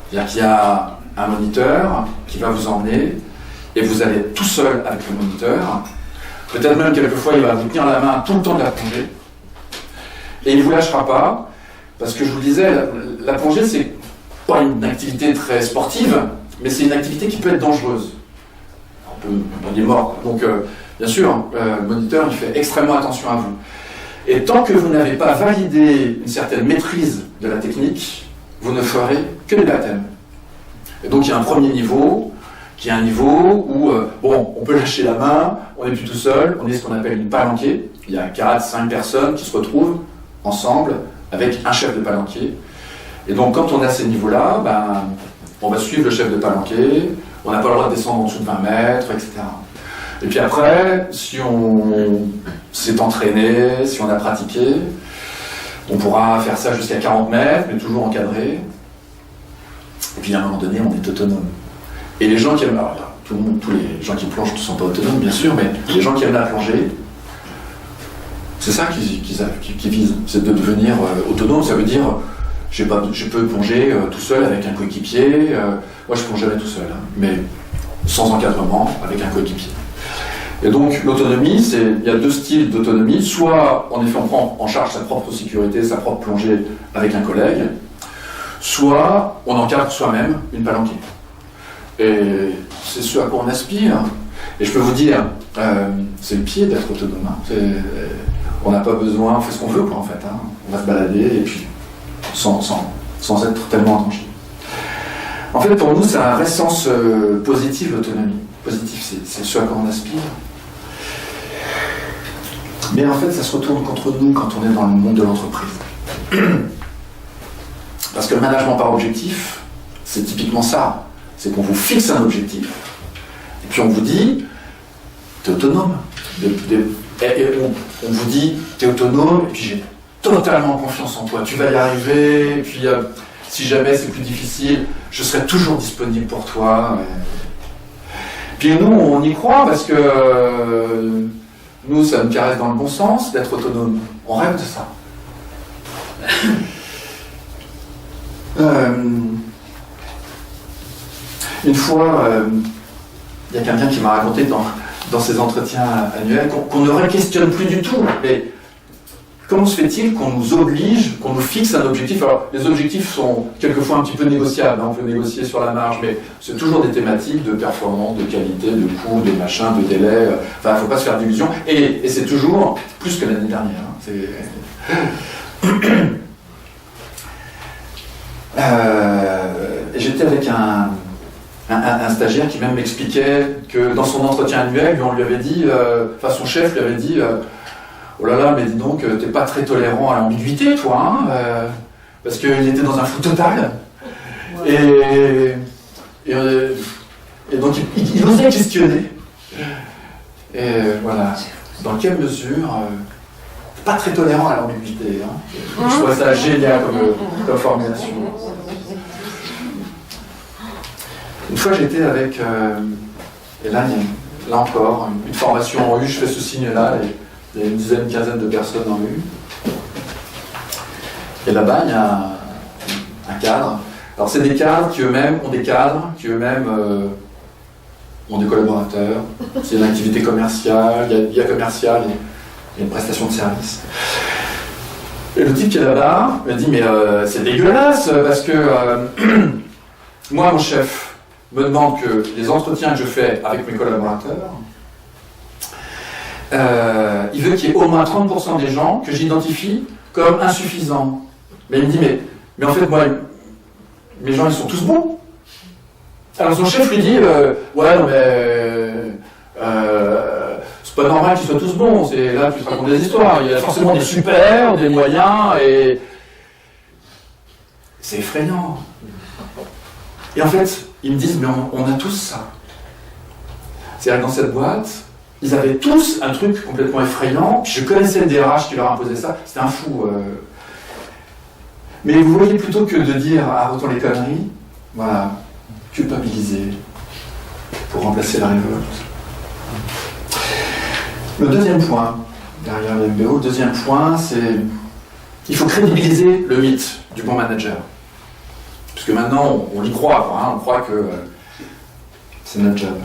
C'est-à-dire qu'il y a un moniteur qui va vous emmener et vous allez être tout seul avec le moniteur. Peut-être même quelquefois, il va vous tenir la main tout le temps de la plongée. Et il ne vous lâchera pas, parce que je vous le disais, la plongée, c'est pas une activité très sportive, mais c'est une activité qui peut être dangereuse. On est mort. Donc, bien sûr, le moniteur, il fait extrêmement attention à vous. Et tant que vous n'avez pas validé une certaine maîtrise de la technique, vous ne ferez que des baptêmes. Et donc, il y a un premier niveau, qui est un niveau où, on peut lâcher la main, on n'est plus tout seul, on est ce qu'on appelle une palanquée. Il y a 4-5 personnes qui se retrouvent ensemble avec un chef de palanquée. Et donc, quand on est à ces niveaux-là, on va suivre le chef de palanquée, on n'a pas le droit de descendre en dessous de 20 mètres, etc. Et puis après, si on s'est entraîné, si on a pratiqué, on pourra faire ça jusqu'à 40 mètres, mais toujours encadré. Et puis à un moment donné, on est autonome. Et les gens qui aiment... Alors, tous les gens qui plongent ne sont pas autonomes, bien sûr, mais les gens qui aiment la plongée, c'est ça qu'ils visent, c'est de devenir autonome. Ça veut dire, je peux plonger tout seul avec un coéquipier. Moi, je plonge jamais tout seul, mais sans encadrement, avec un coéquipier. Et donc, l'autonomie, il y a 2 styles d'autonomie. Soit, en effet, on prend en charge sa propre sécurité, sa propre plongée avec un collègue, soit on encadre soi-même une palanquée. Et c'est ce à quoi on aspire. Et je peux vous dire, c'est le pied d'être autonome. On n'a pas besoin, on fait ce qu'on veut, quoi, en fait. On va se balader, et puis, sans être tellement attendu. En fait, pour nous, ça a un vrai sens positif, l'autonomie. Positif, c'est ce à quoi on aspire. Mais en fait, ça se retourne contre nous quand on est dans le monde de l'entreprise. Parce que le management par objectif, c'est typiquement ça. C'est qu'on vous fixe un objectif, et puis on vous dit, t'es autonome. Et on vous dit, t'es autonome, et puis j'ai totalement confiance en toi. Tu vas y arriver, et puis si jamais c'est plus difficile, je serai toujours disponible pour toi. Puis nous, on y croit parce que nous, ça nous caresse dans le bon sens d'être autonome. On rêve de ça. Une fois, il y a quelqu'un qui m'a raconté dans ses entretiens annuels qu'on ne questionne plus du tout. Mais comment se fait-il qu'on nous oblige, qu'on nous fixe un objectif? Alors, les objectifs sont quelquefois un petit peu négociables, on peut négocier sur la marge, mais c'est toujours des thématiques de performance, de qualité, de coût, de machin, de délai. Enfin, il ne faut pas se faire d'illusions. Et c'est toujours plus que l'année dernière. Et j'étais avec un stagiaire qui même m'expliquait que dans son entretien annuel, on lui avait dit, son chef lui avait dit, oh là là, mais dis donc, t'es pas très tolérant à l'ambiguïté, toi, parce qu'il était dans un flou total. Ouais. Et donc, il osait questionner. Et voilà. Dans quelle mesure, pas très tolérant à l'ambiguïté. Je trouve ça génial comme formulation. Une fois, j'étais avec, et là encore, une formation en U, je fais ce signe-là, et il y a une quinzaine de personnes en U. Et là-bas, il y a un cadre. Alors, c'est des cadres qui eux-mêmes ont des cadres, qui eux-mêmes ont des collaborateurs. C'est une activité commerciale, il y a commercial Il y a une prestation de service. Et le type qui est là-bas me dit, mais c'est dégueulasse, parce que moi, mon chef me demande que les entretiens que je fais avec mes collaborateurs, il veut qu'il y ait au moins 30% des gens que j'identifie comme insuffisants. Mais il me dit, mais en fait, moi, mes gens, ils sont tous bons. Alors son chef lui dit, ouais, non, mais c'est pas normal qu'ils soient tous bons, c'est là que tu te racontes des histoires. Il y a forcément des super, des moyens, et c'est effrayant. Et en fait, ils me disent, mais on a tous ça. C'est-à-dire que dans cette boîte, ils avaient tous un truc complètement effrayant, puis je connaissais le DRH qui leur imposait ça, c'était un fou. Mais vous voyez, plutôt que de dire, arrêtons les conneries, voilà, culpabiliser pour remplacer la révolte. Le deuxième point, derrière les MBO, le deuxième point, c'est il faut crédibiliser le mythe du bon manager. Parce que maintenant, on y croit, quoi, hein, on croit que c'est notre job.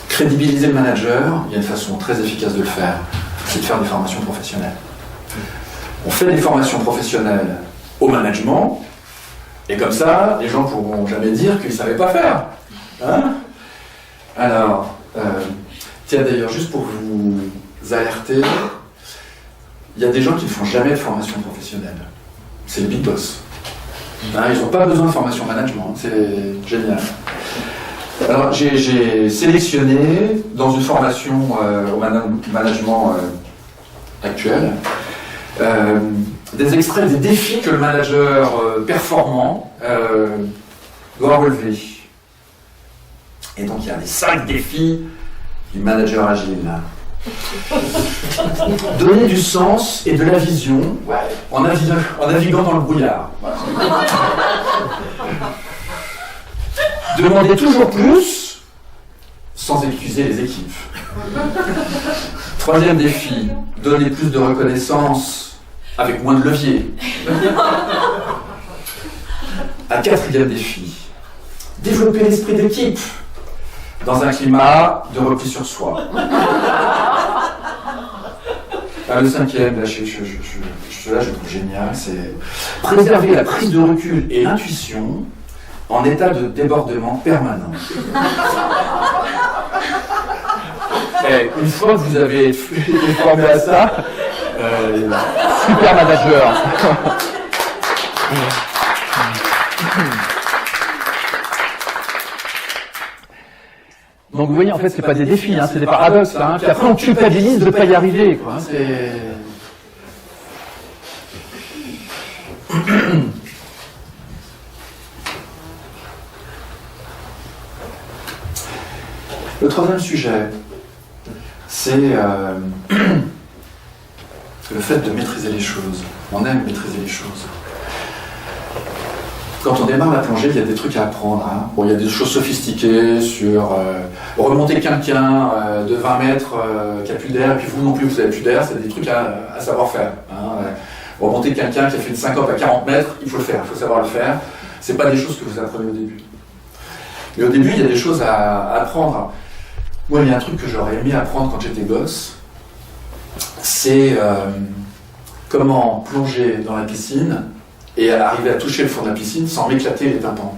Crédibiliser le manager, il y a une façon très efficace de le faire, c'est de faire des formations professionnelles. On fait des formations professionnelles au management, et comme ça, les gens ne pourront jamais dire qu'ils ne savaient pas faire. Hein? Alors, tiens d'ailleurs, juste pour vous alerter, il y a des gens qui ne font jamais de formation professionnelle. C'est les big boss. Hein, ils n'ont pas besoin de formation management, c'est génial. Alors, j'ai sélectionné dans une formation au management actuel des extraits des défis que le manager performant doit relever. Et donc, il y a les 5 défis du manager agile. Donner du sens et de la vision en naviguant dans le brouillard. Demander toujours plus sans épuiser les équipes. 3e défi, donner plus de reconnaissance avec moins de levier. 4e défi, développer l'esprit d'équipe dans un climat de repli sur soi. Le 5e, là, je le trouve génial, c'est préserver la prise de recul et l'intuition en état de débordement permanent. Et une fois que vous avez été formé à ça, super manager. Donc vous voyez, en fait, c'est pas des défis, hein, c'est des paradoxes. Hein, puis après, on culpabilise de ne pas y arriver. Quoi, c'est... Le 3e sujet, c'est le fait de maîtriser les choses. On aime maîtriser les choses. Quand on démarre la plongée, il y a des trucs à apprendre. Hein. Bon, il y a des choses sophistiquées sur remonter quelqu'un de 20 mètres qui n'a plus d'air, et puis vous non plus, vous n'avez plus d'air, c'est des trucs à savoir faire. Hein. Remonter quelqu'un qui a fait une syncope à 40 mètres, il faut le faire, il faut savoir le faire. Ce n'est pas des choses que vous apprenez au début. Mais au début, il y a des choses à apprendre. Moi, il y a un truc que j'aurais aimé apprendre quand j'étais gosse, c'est comment plonger dans la piscine et arriver à toucher le fond de la piscine sans m'éclater les tympans.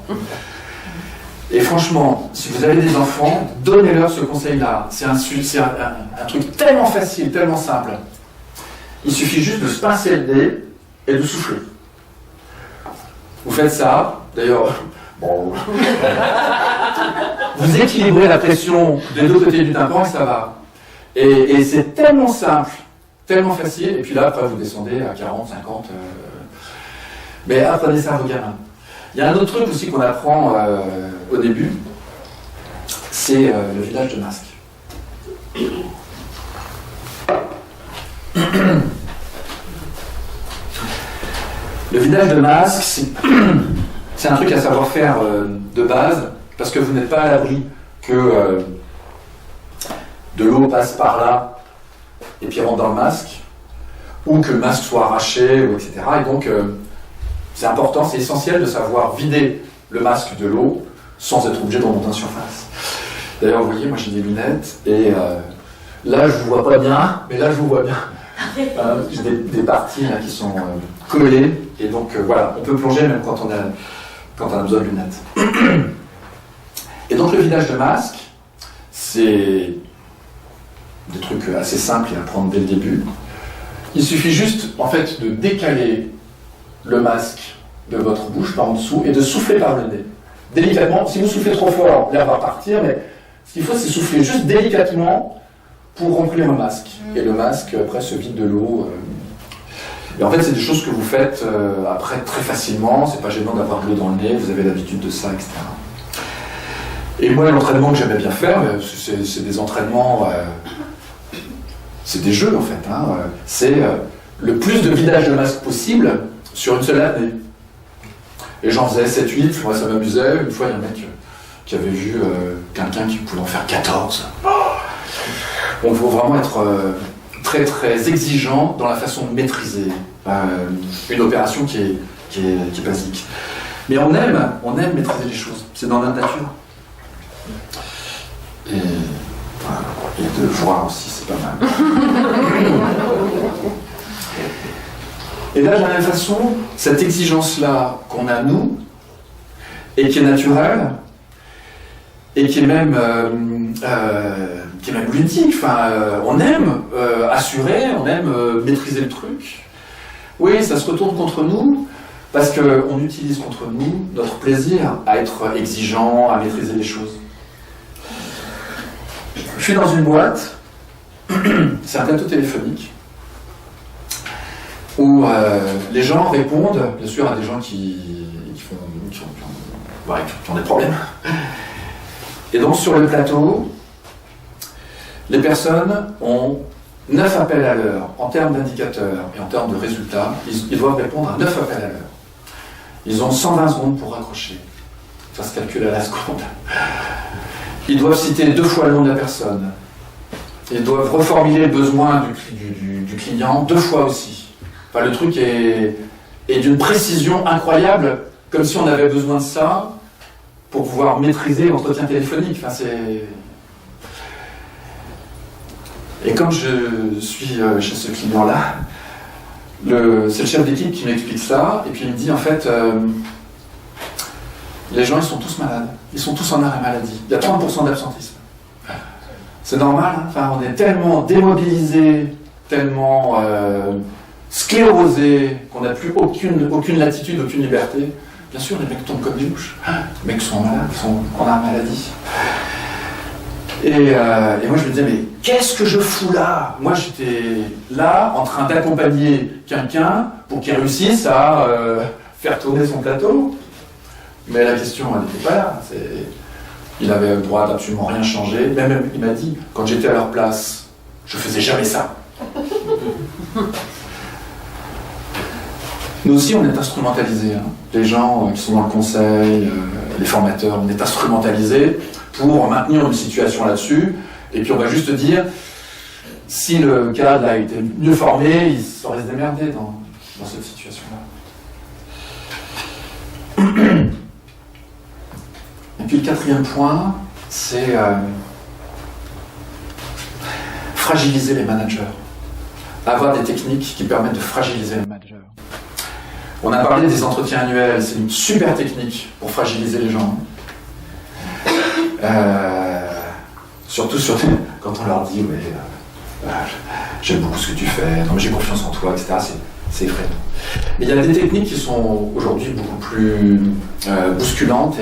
Et franchement, si vous avez des enfants, donnez-leur ce conseil-là. C'est un truc tellement facile, tellement simple. Il suffit juste de se pincer le nez et de souffler. Vous faites ça, d'ailleurs, bon, vous équilibrez la pression des deux côtés du tympan et ça va. Et c'est tellement simple, tellement facile, et puis là, après, vous descendez à 40, 50... Mais apprenez ça à vos gamins. Il y a un autre truc aussi qu'on apprend au début, c'est le vidage de masque. Le vidage de masque, c'est un truc à savoir faire de base, parce que vous n'êtes pas à l'abri que de l'eau passe par là et puis rentre dans le masque, ou que le masque soit arraché, etc. Et donc, c'est important, c'est essentiel de savoir vider le masque de l'eau sans être obligé de remonter en surface. D'ailleurs, vous voyez, moi j'ai des lunettes et là je vous vois pas bien, mais là je vous vois bien. J'ai des parties là, qui sont collées et donc voilà, on peut plonger même quand on a besoin de lunettes. Et donc le vidage de masque, c'est des trucs assez simples à apprendre dès le début. Il suffit juste en fait de décaler le masque de votre bouche par en dessous et de souffler par le nez. Délicatement, si vous soufflez trop fort, l'air va partir, mais ce qu'il faut c'est souffler juste délicatement pour remplir le masque. Et le masque après se vide de l'eau. Et en fait c'est des choses que vous faites après très facilement, c'est pas gênant d'avoir de l'eau dans le nez, vous avez l'habitude de ça, etc. Et moi l'entraînement que j'aimais bien faire, c'est des entraînements, c'est des jeux en fait, c'est le plus de vidage de masque possible sur une seule année. Et j'en faisais 7-8, moi ça m'amusait. Une fois, il y a un mec qui avait vu quelqu'un qui pouvait en faire 14. On faut vraiment être très très exigeant dans la façon de maîtriser une opération qui est basique. Mais on aime maîtriser les choses, c'est dans notre nature. Et voilà. Et de voir aussi, c'est pas mal. Et là, de la même façon, cette exigence-là qu'on a nous, et qui est naturelle, et qui est même ludique, on aime assurer, on aime maîtriser le truc. Oui, ça se retourne contre nous, parce qu'on utilise contre nous notre plaisir à être exigeant, à maîtriser les choses. Je suis dans une boîte, c'est un plateau téléphonique, où les gens répondent, bien sûr, à des gens qui ont des problèmes. Et donc sur le plateau, les personnes ont 9 appels à l'heure en termes d'indicateurs et en termes de résultats. Ils doivent répondre à 9 appels à l'heure. Ils ont 120 secondes pour raccrocher. Ça se calcule à la seconde. Ils doivent citer 2 fois le nom de la personne. Ils doivent reformuler le besoin du client 2 fois aussi. Enfin, le truc est d'une précision incroyable, comme si on avait besoin de ça pour pouvoir maîtriser l'entretien téléphonique. Enfin, et comme je suis chez ce client-là, c'est le chef d'équipe qui m'explique ça, et puis il me dit en fait, les gens ils sont tous malades, ils sont tous en arrêt maladie, il y a 30% d'absentisme. C'est normal, hein. Enfin, on est tellement démobilisé, tellement sclérosé, qu'on n'a plus aucune latitude, aucune liberté. Bien sûr, les mecs tombent comme des mouches. Les mecs sont malades, ils sont en arrêt maladie. Et moi je me disais, mais qu'est-ce que je fous là? Moi j'étais là en train d'accompagner quelqu'un pour qu'il réussisse à faire tourner son plateau. Mais la question elle n'était pas là. Il avait le droit d'absolument rien changer. Même il m'a dit, quand j'étais à leur place, je faisais jamais ça. Nous aussi on est instrumentalisés. Hein. Les gens qui sont dans le conseil, les formateurs, on est instrumentalisés pour maintenir une situation là-dessus, et puis on va juste dire, si le cadre a été mieux formé, il saurait se démerder dans cette situation-là. Et puis le 4e point, c'est fragiliser les managers. Avoir des techniques qui permettent de fragiliser les managers. On a parlé des entretiens annuels, c'est une super technique pour fragiliser les gens. Surtout quand on leur dit j'aime beaucoup ce que tu fais, non mais j'ai confiance en toi, etc. C'est effrayant. Mais il y a des techniques qui sont aujourd'hui beaucoup plus bousculantes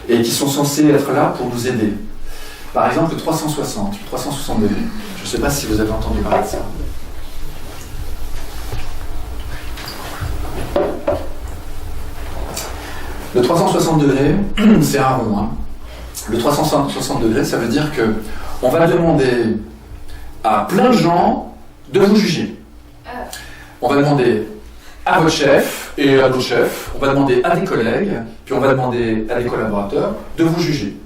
et qui sont censées être là pour nous aider. Par exemple le 360 degrés. Je ne sais pas si vous avez entendu parler de ça. Le 360 degrés, c'est un rond. Hein. Le 360 degrés, ça veut dire que on va demander à plein de gens de vous juger. On va demander à votre chef et à nos chefs, on va demander à des collègues, puis on va demander à des collaborateurs de vous juger.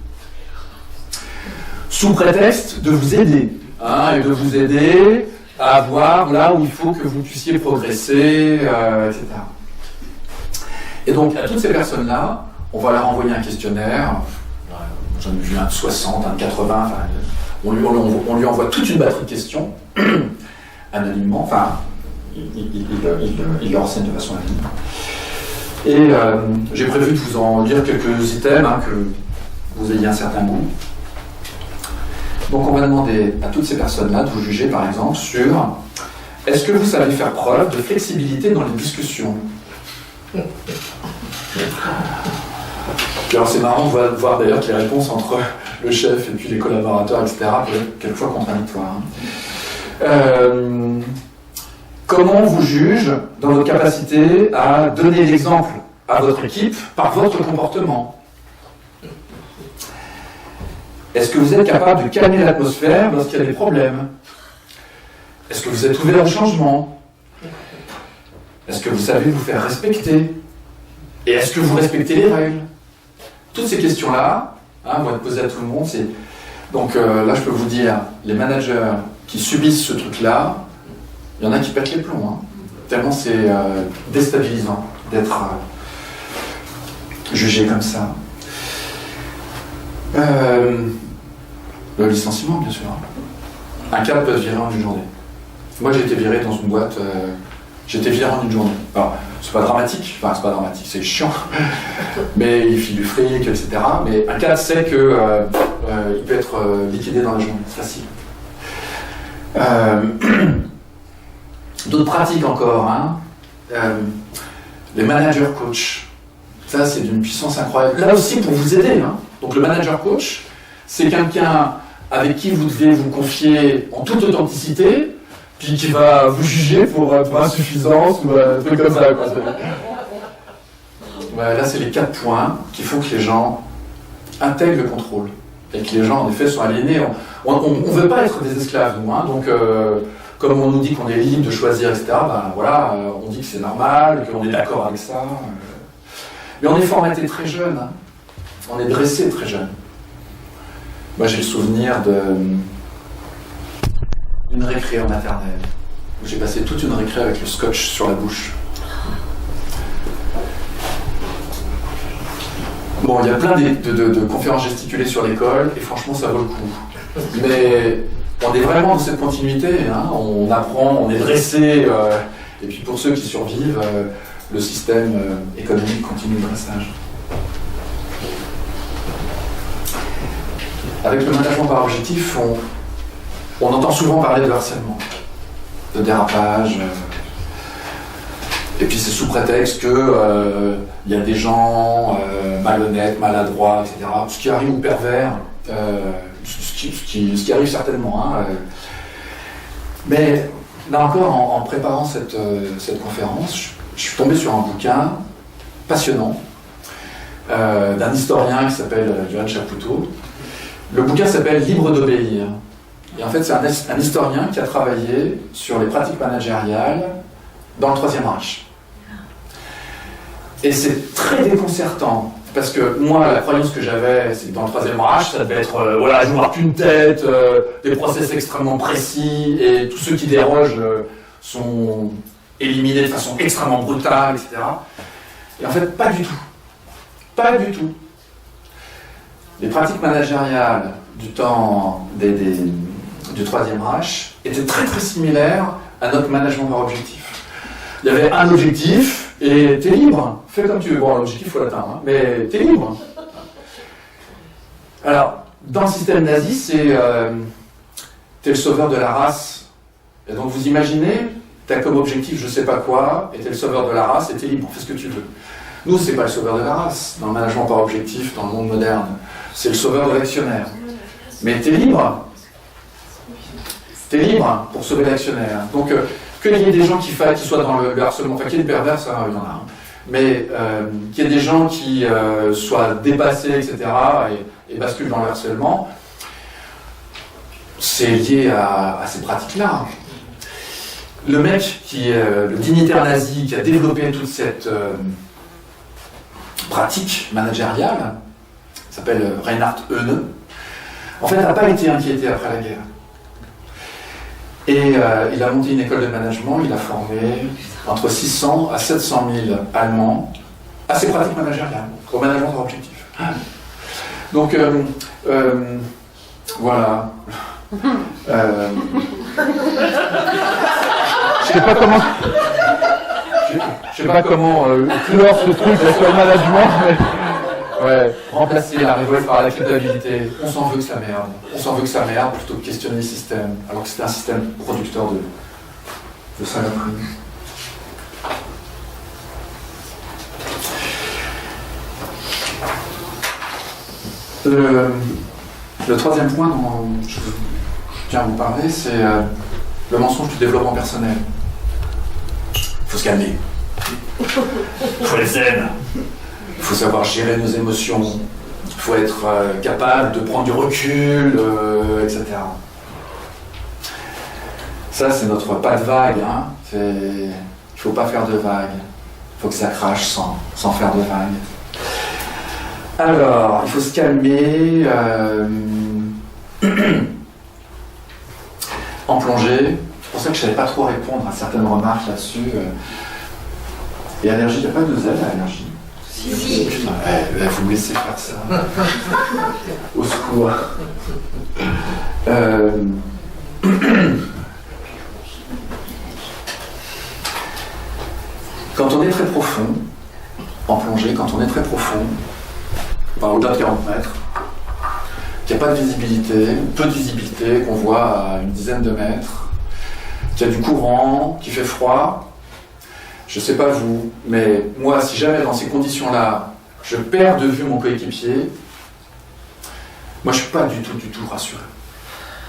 Sous prétexte de vous aider, hein, et de vous aider à voir là où il faut que vous puissiez progresser, etc. Et donc, à toutes ces personnes-là, on va leur envoyer un questionnaire. j'en ai vu un de 60, un de 80, enfin, on lui envoie toute une batterie de questions, anonymement, enfin, il leur enseigne de façon anonyme. Et j'ai prévu de vous en lire quelques items, que vous ayez un certain goût. Donc on va demander à toutes ces personnes-là de vous juger, par exemple, sur est-ce que vous savez faire preuve de flexibilité dans les discussions. Alors c'est marrant de voir d'ailleurs que les réponses entre le chef et puis les collaborateurs, etc., peuvent être quelquefois contradictoires. Comment on vous juge dans votre capacité à donner l'exemple à votre équipe par votre comportement? Est-ce que vous êtes capable de calmer l'atmosphère lorsqu'il y a des problèmes? Est-ce que vous êtes ouvert au changement? Est-ce que vous savez vous faire respecter? Et est-ce que vous respectez les règles? Toutes ces questions-là vont être posées à tout le monde. Donc là, je peux vous dire, les managers qui subissent ce truc-là, il y en a qui pètent les plombs. Tellement c'est déstabilisant d'être jugé comme ça. Le licenciement, bien sûr. Un cadre peut être viré en une journée. Moi, j'ai été viré dans une boîte, j'étais viré en une journée. Alors, c'est pas dramatique, c'est chiant, mais il file du fric, etc. Mais un cadre sait qu'il peut être liquidé dans la journée, c'est facile. D'autres pratiques encore, les managers coach. Ça, c'est d'une puissance incroyable. Là aussi, pour vous aider. Donc, le manager coach, c'est quelqu'un avec qui vous devez vous confier en toute authenticité, puis qui va vous juger pour insuffisance ou un truc comme ça. Là, c'est les 4 points qui font que les gens intègrent le contrôle. Et que les gens, en effet, sont aliénés. On ne veut pas être des esclaves, nous. Donc, comme on nous dit qu'on est libre de choisir, etc., on dit que c'est normal, qu'on est d'accord avec ça. Mais on est formaté très jeune. On est dressé très jeune. Moi, j'ai le souvenir d'une récré en maternelle, où j'ai passé toute une récré avec le scotch sur la bouche. Bon, il y a plein de conférences gesticulées sur l'école, et franchement, ça vaut le coup. Mais on est vraiment dans cette continuité, on apprend, on est dressé, et puis pour ceux qui survivent, le système économique continue le dressage. Avec le management par objectif, on entend souvent parler de harcèlement, de dérapage, et puis c'est sous prétexte que y a des gens malhonnêtes, maladroits, etc. Ce qui arrive ou pervers, ce qui arrive certainement. Mais là encore, en préparant cette conférence, je suis tombé sur un bouquin passionnant d'un historien qui s'appelle Johan Chapoutot. Le bouquin s'appelle « Libre d'obéir ». Et en fait, c'est un historien qui a travaillé sur les pratiques managériales dans le Troisième Reich. Et c'est très déconcertant, parce que moi, la croyance que j'avais, c'est que dans le Troisième Reich, ça devait être, je vois qu'une tête, des process extrêmement précis, et tous ceux qui dérogent sont éliminés de façon extrêmement brutale, etc. Et en fait, pas du tout. Pas du tout. Les pratiques managériales du temps du Troisième Reich étaient très très similaires à notre management par objectif. Il y avait un objectif et t'es libre, fais comme tu veux. Bon, l'objectif il faut l'atteindre, mais t'es libre. Alors, dans le système nazi, t'es le sauveur de la race. Et donc vous imaginez, t'as comme objectif je sais pas quoi, et t'es le sauveur de la race et t'es libre, fais ce que tu veux. Nous, c'est pas le sauveur de la race, dans le management par objectif, dans le monde moderne. C'est le sauveur de l'actionnaire. Mais t'es libre. T'es libre pour sauver l'actionnaire. Donc, qu'il y ait des gens qui soient dans le harcèlement, enfin, qu'il y ait des pervers, ça, il y en a. Mais qu'il y ait des gens qui soient dépassés, etc., et basculent dans le harcèlement, c'est lié à ces pratiques-là. Le mec le dignitaire nazi, qui a développé toute cette pratique managériale, s'appelle Reinhard Heune, en fait, n'a pas été inquiété après la guerre. Et il a monté une école de management, il a formé entre 600 à 700 000 Allemands à ces pratiques managériales, au management par objectif. Donc, voilà. Je sais pas comment. Je sais pas comment clore ce truc sur le management, mais ouais, remplacer la révolte par l'acceptabilité. On s'en veut que ça merde. On s'en veut que ça merde plutôt que questionner le système, alors que c'est un système producteur de saloperies. Le troisième point dont je tiens à vous parler, c'est le mensonge du développement personnel. Il faut se calmer. Il faut être zen. Il faut savoir gérer nos émotions. Il faut être capable de prendre du recul, etc. Ça, c'est notre pas de vague. Hein. Il ne faut pas faire de vagues. Il faut que ça crache sans faire de vagues. Alors, il faut se calmer. En plongée. C'est pour ça que je ne savais pas trop répondre à certaines remarques là-dessus. Et allergie, il n'y a pas de Z à allergie. Si. Putain, vous me laissez faire ça. Au secours. Quand on est très profond, en plongée, quand on est très profond, au-delà de 40 mètres, qu'il n'y a pas de visibilité, peu de visibilité, qu'on voit à une dizaine de mètres, qu'il y a du courant, qu'il fait froid. Je ne sais pas vous, mais moi, si jamais dans ces conditions-là, je perds de vue mon coéquipier, moi, je ne suis pas du tout rassuré.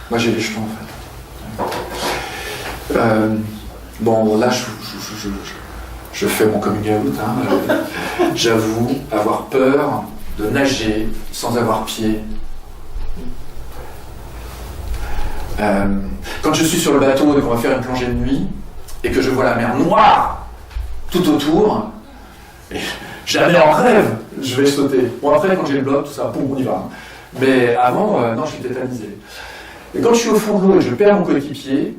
Moi, j'ai les jetons, en fait. Bon, là, je fais mon coming out. Hein, j'avoue avoir peur de nager sans avoir pied. Quand je suis sur le bateau et qu'on va faire une plongée de nuit, et que je vois la mer noire tout autour, et jamais en rêve je vais sauter. Bon, après, quand j'ai le bloc, tout ça, boum, on y va. Mais avant, non, je suis tétanisé. Et quand je suis au fond de l'eau et je perds mon coéquipier,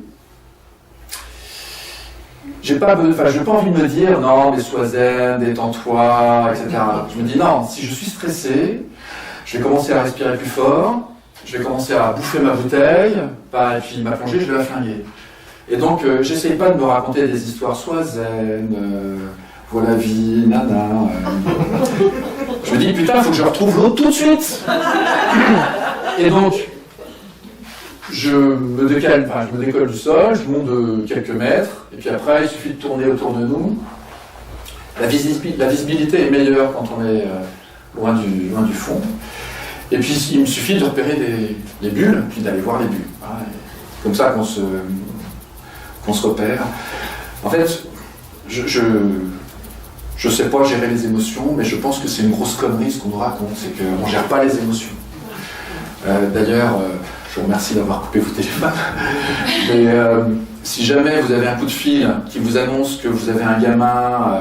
j'ai pas envie de me dire non, mais sois zen, détends-toi, etc. Je me dis non, si je suis stressé, je vais commencer à respirer plus fort, je vais commencer à bouffer ma bouteille, et puis ma plongée, je vais la flinguer. Et donc, j'essaye pas de me raconter des histoires sois zen, vois la vie, nana. Je me dis putain, il faut que je retrouve l'eau tout de suite. Et donc, je me décolle du sol, je monte de quelques mètres, et puis après, il suffit de tourner autour de nous. La visibilité est meilleure quand on est loin du fond. Et puis, il me suffit de repérer les bulles, puis d'aller voir les bulles. Voilà. Comme ça qu'on se repère. En fait, je sais pas gérer les émotions, mais je pense que c'est une grosse connerie ce qu'on nous raconte, c'est qu'on ne gère pas les émotions. D'ailleurs, je vous remercie d'avoir coupé vos téléphones. Mais si jamais vous avez un coup de fil qui vous annonce que vous avez un gamin,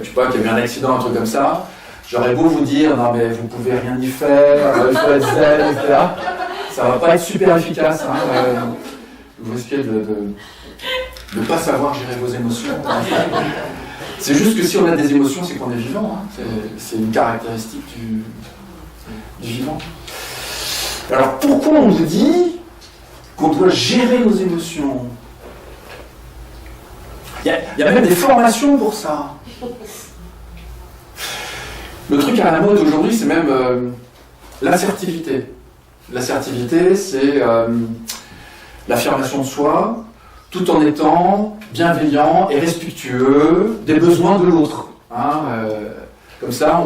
je sais pas, qui a eu un accident, un truc comme ça, j'aurais beau vous dire non mais vous pouvez rien y faire, il faut être zen, etc. Ça va pas être super efficace. Hein, vous risquez de ne pas savoir gérer vos émotions. C'est juste que si on a des émotions, c'est qu'on est vivant. Hein. C'est une caractéristique du vivant. Alors pourquoi on nous dit qu'on doit gérer nos émotions? Il y a même des formations pour ça. Le truc à la mode aujourd'hui, c'est même l'assertivité. L'assertivité, c'est l'affirmation de soi, tout en étant bienveillant et respectueux des besoins de l'autre. Hein, comme ça,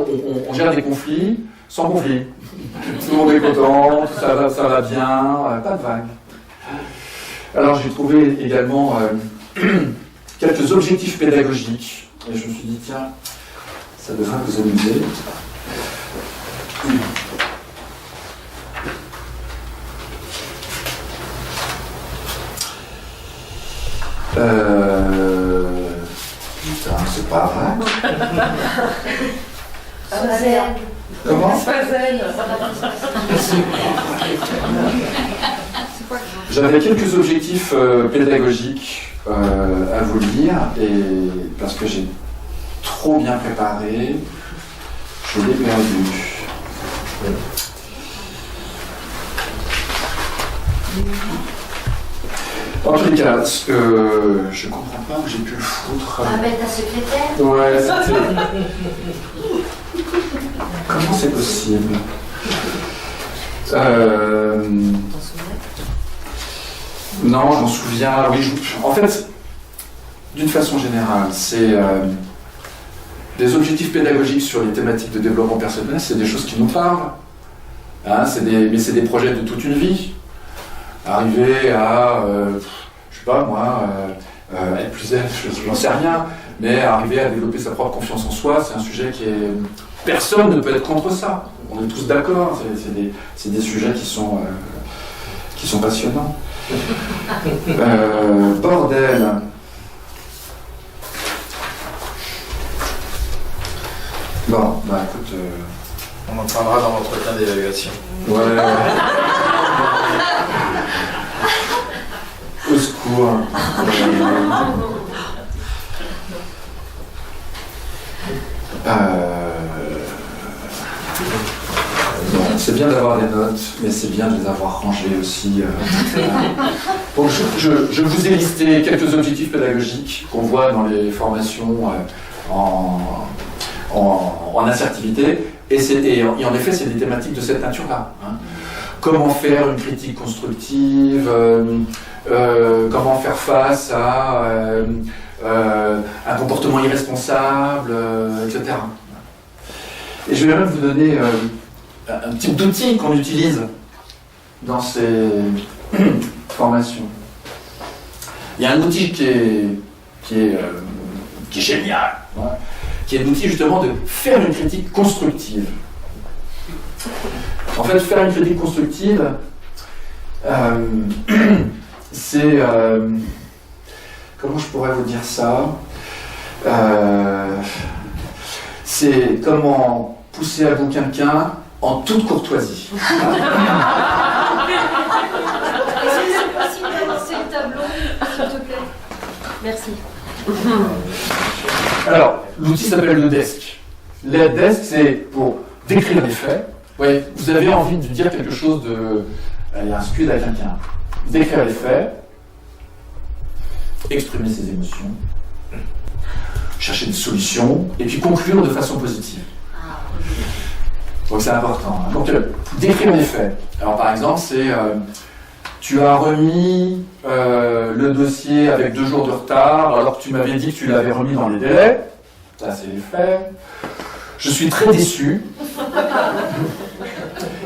on gère des conflits sans conflit. Tout le monde est content, ça va bien, pas de vague. Alors j'ai trouvé également quelques objectifs pédagogiques. Et je me suis dit, tiens, ça devrait vous amuser. Putain, c'est pas vrai. Sois zen. Comment? J'avais quelques objectifs pédagogiques à vous lire, et parce que j'ai trop bien préparé, je l'ai perdu. En tous les cas, ce que je comprends pas où j'ai pu le foutre. Ah ben ta secrétaire. Ouais, c'était. Comment c'est possible? Non, j'en souviens. Oui, en fait, d'une façon générale, c'est des objectifs pédagogiques sur les thématiques de développement personnel, c'est des choses qui nous parlent. Hein, mais c'est des projets de toute une vie. Arriver à, je sais pas moi, être plus zen, je n'en sais rien, mais arriver à développer sa propre confiance en soi, c'est un sujet qui est... Personne ne peut être contre ça. On est tous d'accord. C'est des sujets qui sont passionnants. Bordel. Bon, bah écoute... On en parlera dans l'entretien d'évaluation. Ouais. Au secours. Bon, c'est bien d'avoir des notes, mais c'est bien de les avoir rangées aussi. Donc je vous ai listé quelques objectifs pédagogiques qu'on voit dans les formations en assertivité, et en effet, c'est des thématiques de cette nature-là. Hein. Comment faire une critique constructive, comment faire face à un comportement irresponsable, etc. Et je vais même vous donner un type d'outil qu'on utilise dans ces formations. Il y a un outil qui est génial, ouais, qui est l'outil justement de faire une critique constructive. En fait, faire une critique constructive, c'est... comment je pourrais vous dire ça? C'est comment pousser à bout quelqu'un en toute courtoisie. Est-ce que c'est possible d'avancer le tableau, s'il te plaît? Merci. Alors, l'outil s'appelle le desk. Le desk, c'est pour décrire les faits. Oui, vous avez envie de dire quelque chose de... Il y a un scud à quelqu'un. Décrire les faits, exprimer ses émotions, chercher des solutions, et puis conclure de façon positive. Donc c'est important. Donc, décrire les faits. Alors par exemple, c'est... tu as remis le dossier avec 2 jours de retard, alors que tu m'avais dit que tu l'avais remis dans les délais. Ça, c'est les faits. Je suis très déçu.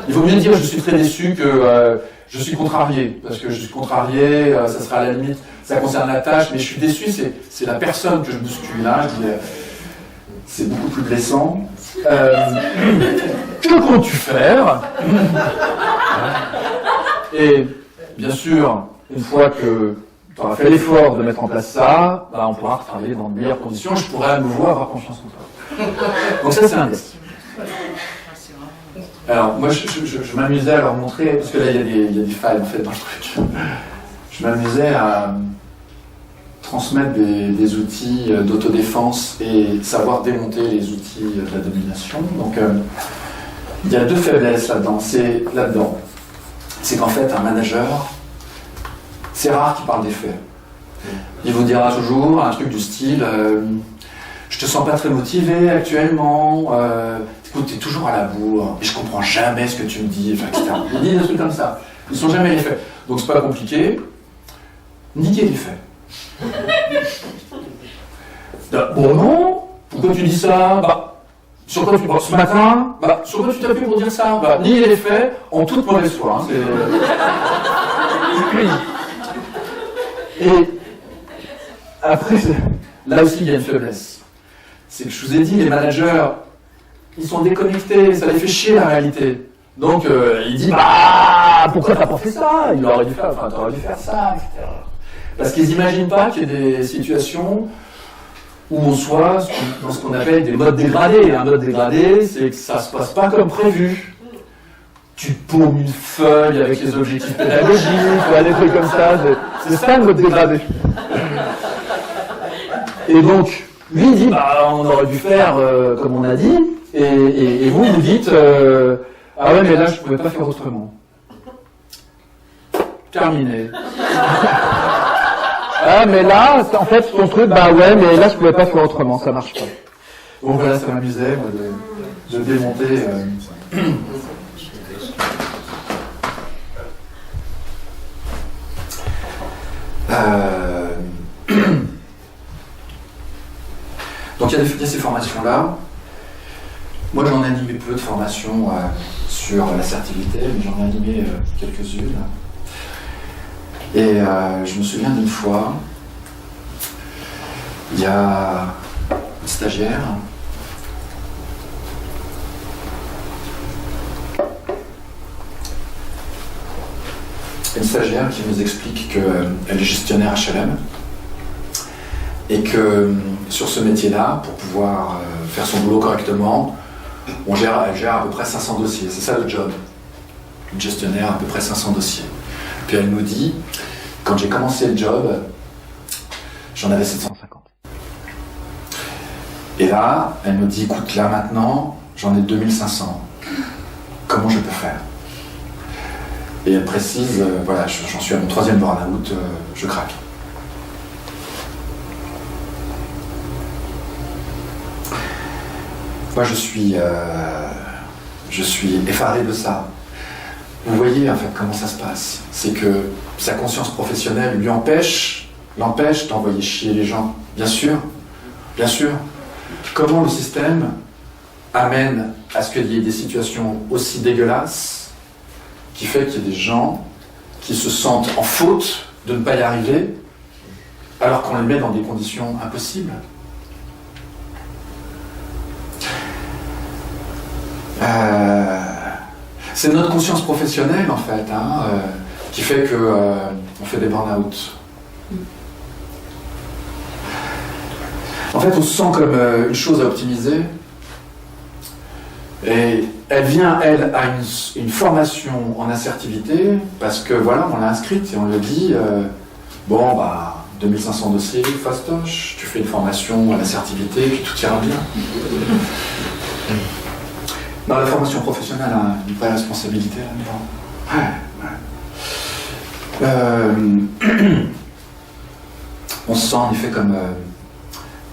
Il vaut mieux dire je suis très déçu que je suis contrarié. Parce que je suis contrarié, ça sera à la limite, ça concerne la tâche, mais je suis déçu, c'est la personne que je bouscule là. Je dis, c'est beaucoup plus blessant. Que comptes-tu faire? Et bien sûr, une fois que tu auras fait l'effort de mettre en place ça, bah, on pourra travailler dans de meilleures conditions, je pourrai à nouveau avoir confiance en toi. Donc ça, c'est un desk. Alors, moi, je m'amusais à leur montrer, parce que là, il y a des failles, en fait, dans le truc. Je m'amusais à transmettre des outils d'autodéfense et savoir démonter les outils de la domination. Donc, il y a 2 faiblesses là-dedans. C'est qu'en fait, un manager, c'est rare qu'il parle des faits. Il vous dira toujours un truc du style je te sens pas très motivé actuellement, écoute, t'es toujours à la bourre, et je comprends jamais ce que tu me dis, enfin, etc. Il dit des trucs comme ça. Ils sont jamais les faits. Donc c'est pas compliqué. Niquer les faits. Bon non, pourquoi tu dis ça? Bah, sur quoi tu ce matin? Bah, sur quoi tu t'appuies pour dire ça? Bah, nier les faits en toute mauvaise foi. Hein, et après, là aussi il y a une faiblesse. C'est que je vous ai dit, les managers, ils sont déconnectés, ça les fait chier la réalité. Donc il dit bah pourquoi t'as pas fait ça? Il aurait dû faire, enfin t'aurais dû faire ça, etc. Parce qu'ils n'imaginent pas qu'il y ait des situations où on soit dans ce qu'on appelle des modes dégradés. Un mode dégradé, c'est que ça se passe pas comme prévu. Tu paumes une feuille avec les objectifs pédagogiques, des trucs comme ça. C'est ça le mode dégradé. Et donc, lui il dit bah on aurait dû faire comme on a dit, et vous dites ah ouais mais là je pouvais pas faire autrement. terminé. Ah, mais là, en fait, ton truc, bah ouais, mais là, je pouvais pas faire autrement, ça marche pas. Bon, voilà, ça m'amusait, moi, de démonter. Donc il y a ces formations-là. Moi j'en ai animé peu de formations sur l'assertivité, mais j'en ai animé quelques-unes. Et je me souviens d'une fois, il y a une stagiaire qui nous explique qu'elle est gestionnaire HLM et que sur ce métier-là, pour pouvoir faire son boulot correctement, elle gère à peu près 500 dossiers. C'est ça le job. Une gestionnaire, à peu près 500 dossiers. Puis elle nous dit, quand j'ai commencé le job, j'en avais 750. Et là, elle me dit, écoute, là maintenant, j'en ai 2500. Comment je peux faire ? Et elle précise, voilà, j'en suis à mon 3e burn-out, je craque. Moi, je suis effaré de ça. Vous voyez, en fait, comment ça se passe. C'est que sa conscience professionnelle l'empêche d'envoyer chier les gens. Bien sûr. Comment le système amène à ce qu'il y ait des situations aussi dégueulasses qui fait qu'il y a des gens qui se sentent en faute de ne pas y arriver alors qu'on les met dans des conditions impossibles. C'est notre conscience professionnelle en fait qui fait que on fait des burn-out. En fait, on se sent comme une chose à optimiser. Et elle vient, elle, à une formation en assertivité, parce que voilà, on l'a inscrite et on lui dit bon, bah, 2500 dossiers, fastoche, tu fais une formation à l'assertivité, puis tout ira bien. Dans la formation professionnelle, une vraie responsabilité là-dedans. On se sent en effet comme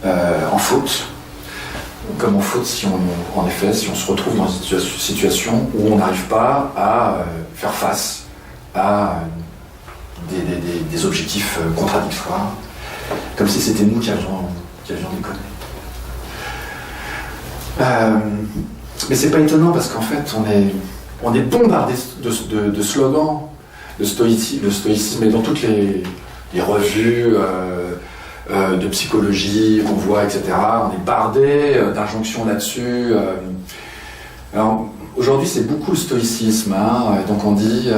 en faute. Comme en faute si on se retrouve dans une situation où on n'arrive pas à faire face à des objectifs contradictoires, comme si c'était nous qui avions déconné. Mais c'est pas étonnant parce qu'en fait on est bombardé de slogans, le stoïcisme est dans toutes les revues de psychologie qu'on voit, etc. On est bardé d'injonctions là-dessus. Alors aujourd'hui c'est beaucoup le stoïcisme, donc on dit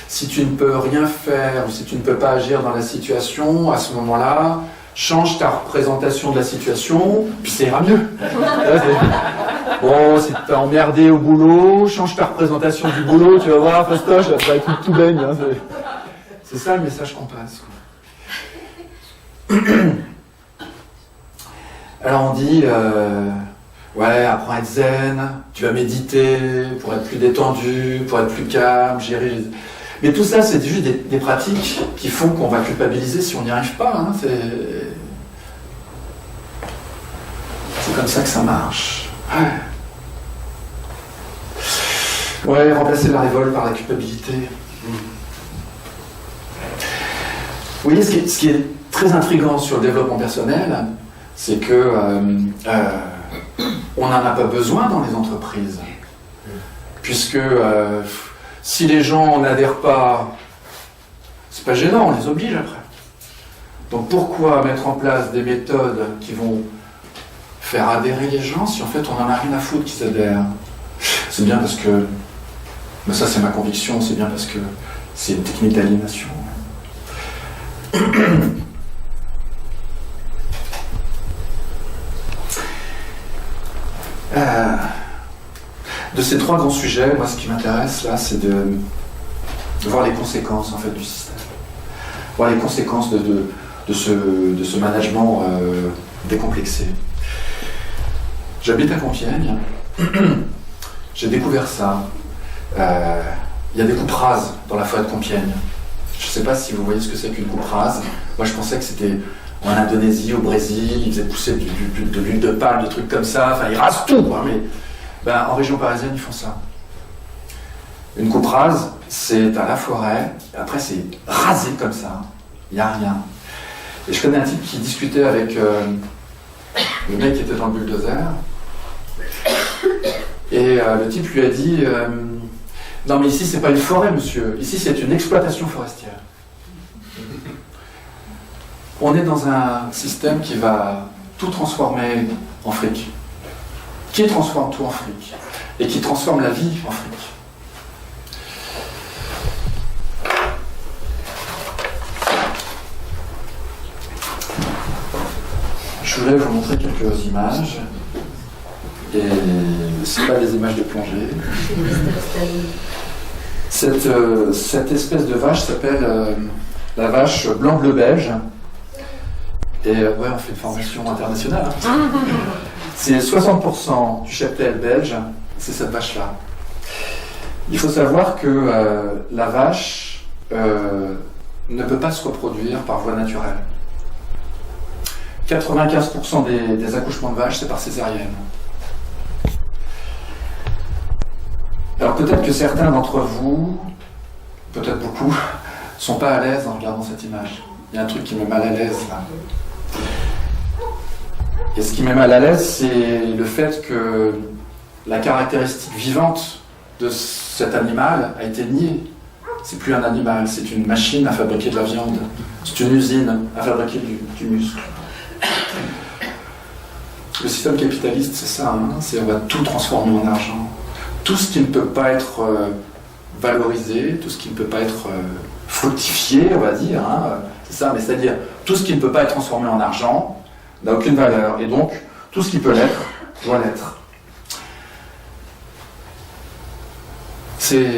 si tu ne peux rien faire ou si tu ne peux pas agir dans la situation, à ce moment-là, change ta représentation de la situation, puis ça ira mieux. Bon, si t'es emmerdé au boulot, change ta représentation du boulot, tu vas voir, fastoche, ça va être tout baigne. C'est ça le message qu'on passe. Alors on dit, apprends à être zen, tu vas méditer pour être plus détendu, pour être plus calme, gérer... Mais tout ça, c'est juste des pratiques qui font qu'on va culpabiliser si on n'y arrive pas. C'est comme ça que ça marche. Ouais, remplacer la révolte par la culpabilité. Vous voyez, ce qui est très intriguant sur le développement personnel, c'est que on n'en a pas besoin dans les entreprises. Puisque si les gens n'adhèrent pas, c'est pas gênant, on les oblige après. Donc pourquoi mettre en place des méthodes qui vont faire adhérer les gens si en fait on n'en a rien à foutre qu'ils adhèrent? C'est bien parce que, mais ça c'est ma conviction, c'est bien parce que c'est une technique d'aliénation. De ces 3 grands sujets, moi ce qui m'intéresse là, c'est de voir les conséquences en fait du système, voir les conséquences de ce management décomplexé. J'habite à Compiègne, j'ai découvert ça il Il y a des coupes rases dans la forêt de Compiègne. Je ne sais pas si vous voyez ce que c'est qu'une coupe rase. Moi, je pensais que c'était en Indonésie, au Brésil, ils faisaient pousser de l'huile de palme, des trucs comme ça. Enfin, ils rasent tout, quoi. Mais en région parisienne, ils font ça. Une coupe rase, c'est à la forêt. Après, c'est rasé comme ça. Il n'y a rien. Et je connais un type qui discutait avec le mec qui était dans le bulldozer. Et le type lui a dit non, mais ici, c'est pas une forêt, monsieur. Ici, c'est une exploitation forestière. On est dans un système qui va tout transformer en fric. Qui transforme tout en fric. Et qui transforme la vie en fric. Je voulais vous montrer quelques images. Et c'est pas des images de plongée. Cette espèce de vache s'appelle la vache blanc-bleu-beige. Et ouais, on fait une formation internationale. Hein. C'est 60% du cheptel belge, c'est cette vache-là. Il faut savoir que la vache ne peut pas se reproduire par voie naturelle. 95% des accouchements de vaches, c'est par césarienne. Alors peut-être que certains d'entre vous, peut-être beaucoup, sont pas à l'aise en regardant cette image. Il y a un truc qui me met mal à l'aise là. Et ce qui met mal à l'aise, c'est le fait que la caractéristique vivante de cet animal a été niée. C'est plus un animal, c'est une machine à fabriquer de la viande. C'est une usine à fabriquer du muscle. Le système capitaliste, c'est ça, hein, c'est on va tout transformer en argent. Tout ce qui ne peut pas être valorisé, tout ce qui ne peut pas être fructifié, on va dire, hein, c'est ça, mais c'est-à-dire tout ce qui ne peut pas être transformé en argent n'a aucune valeur, et donc tout ce qui peut l'être doit l'être. C'est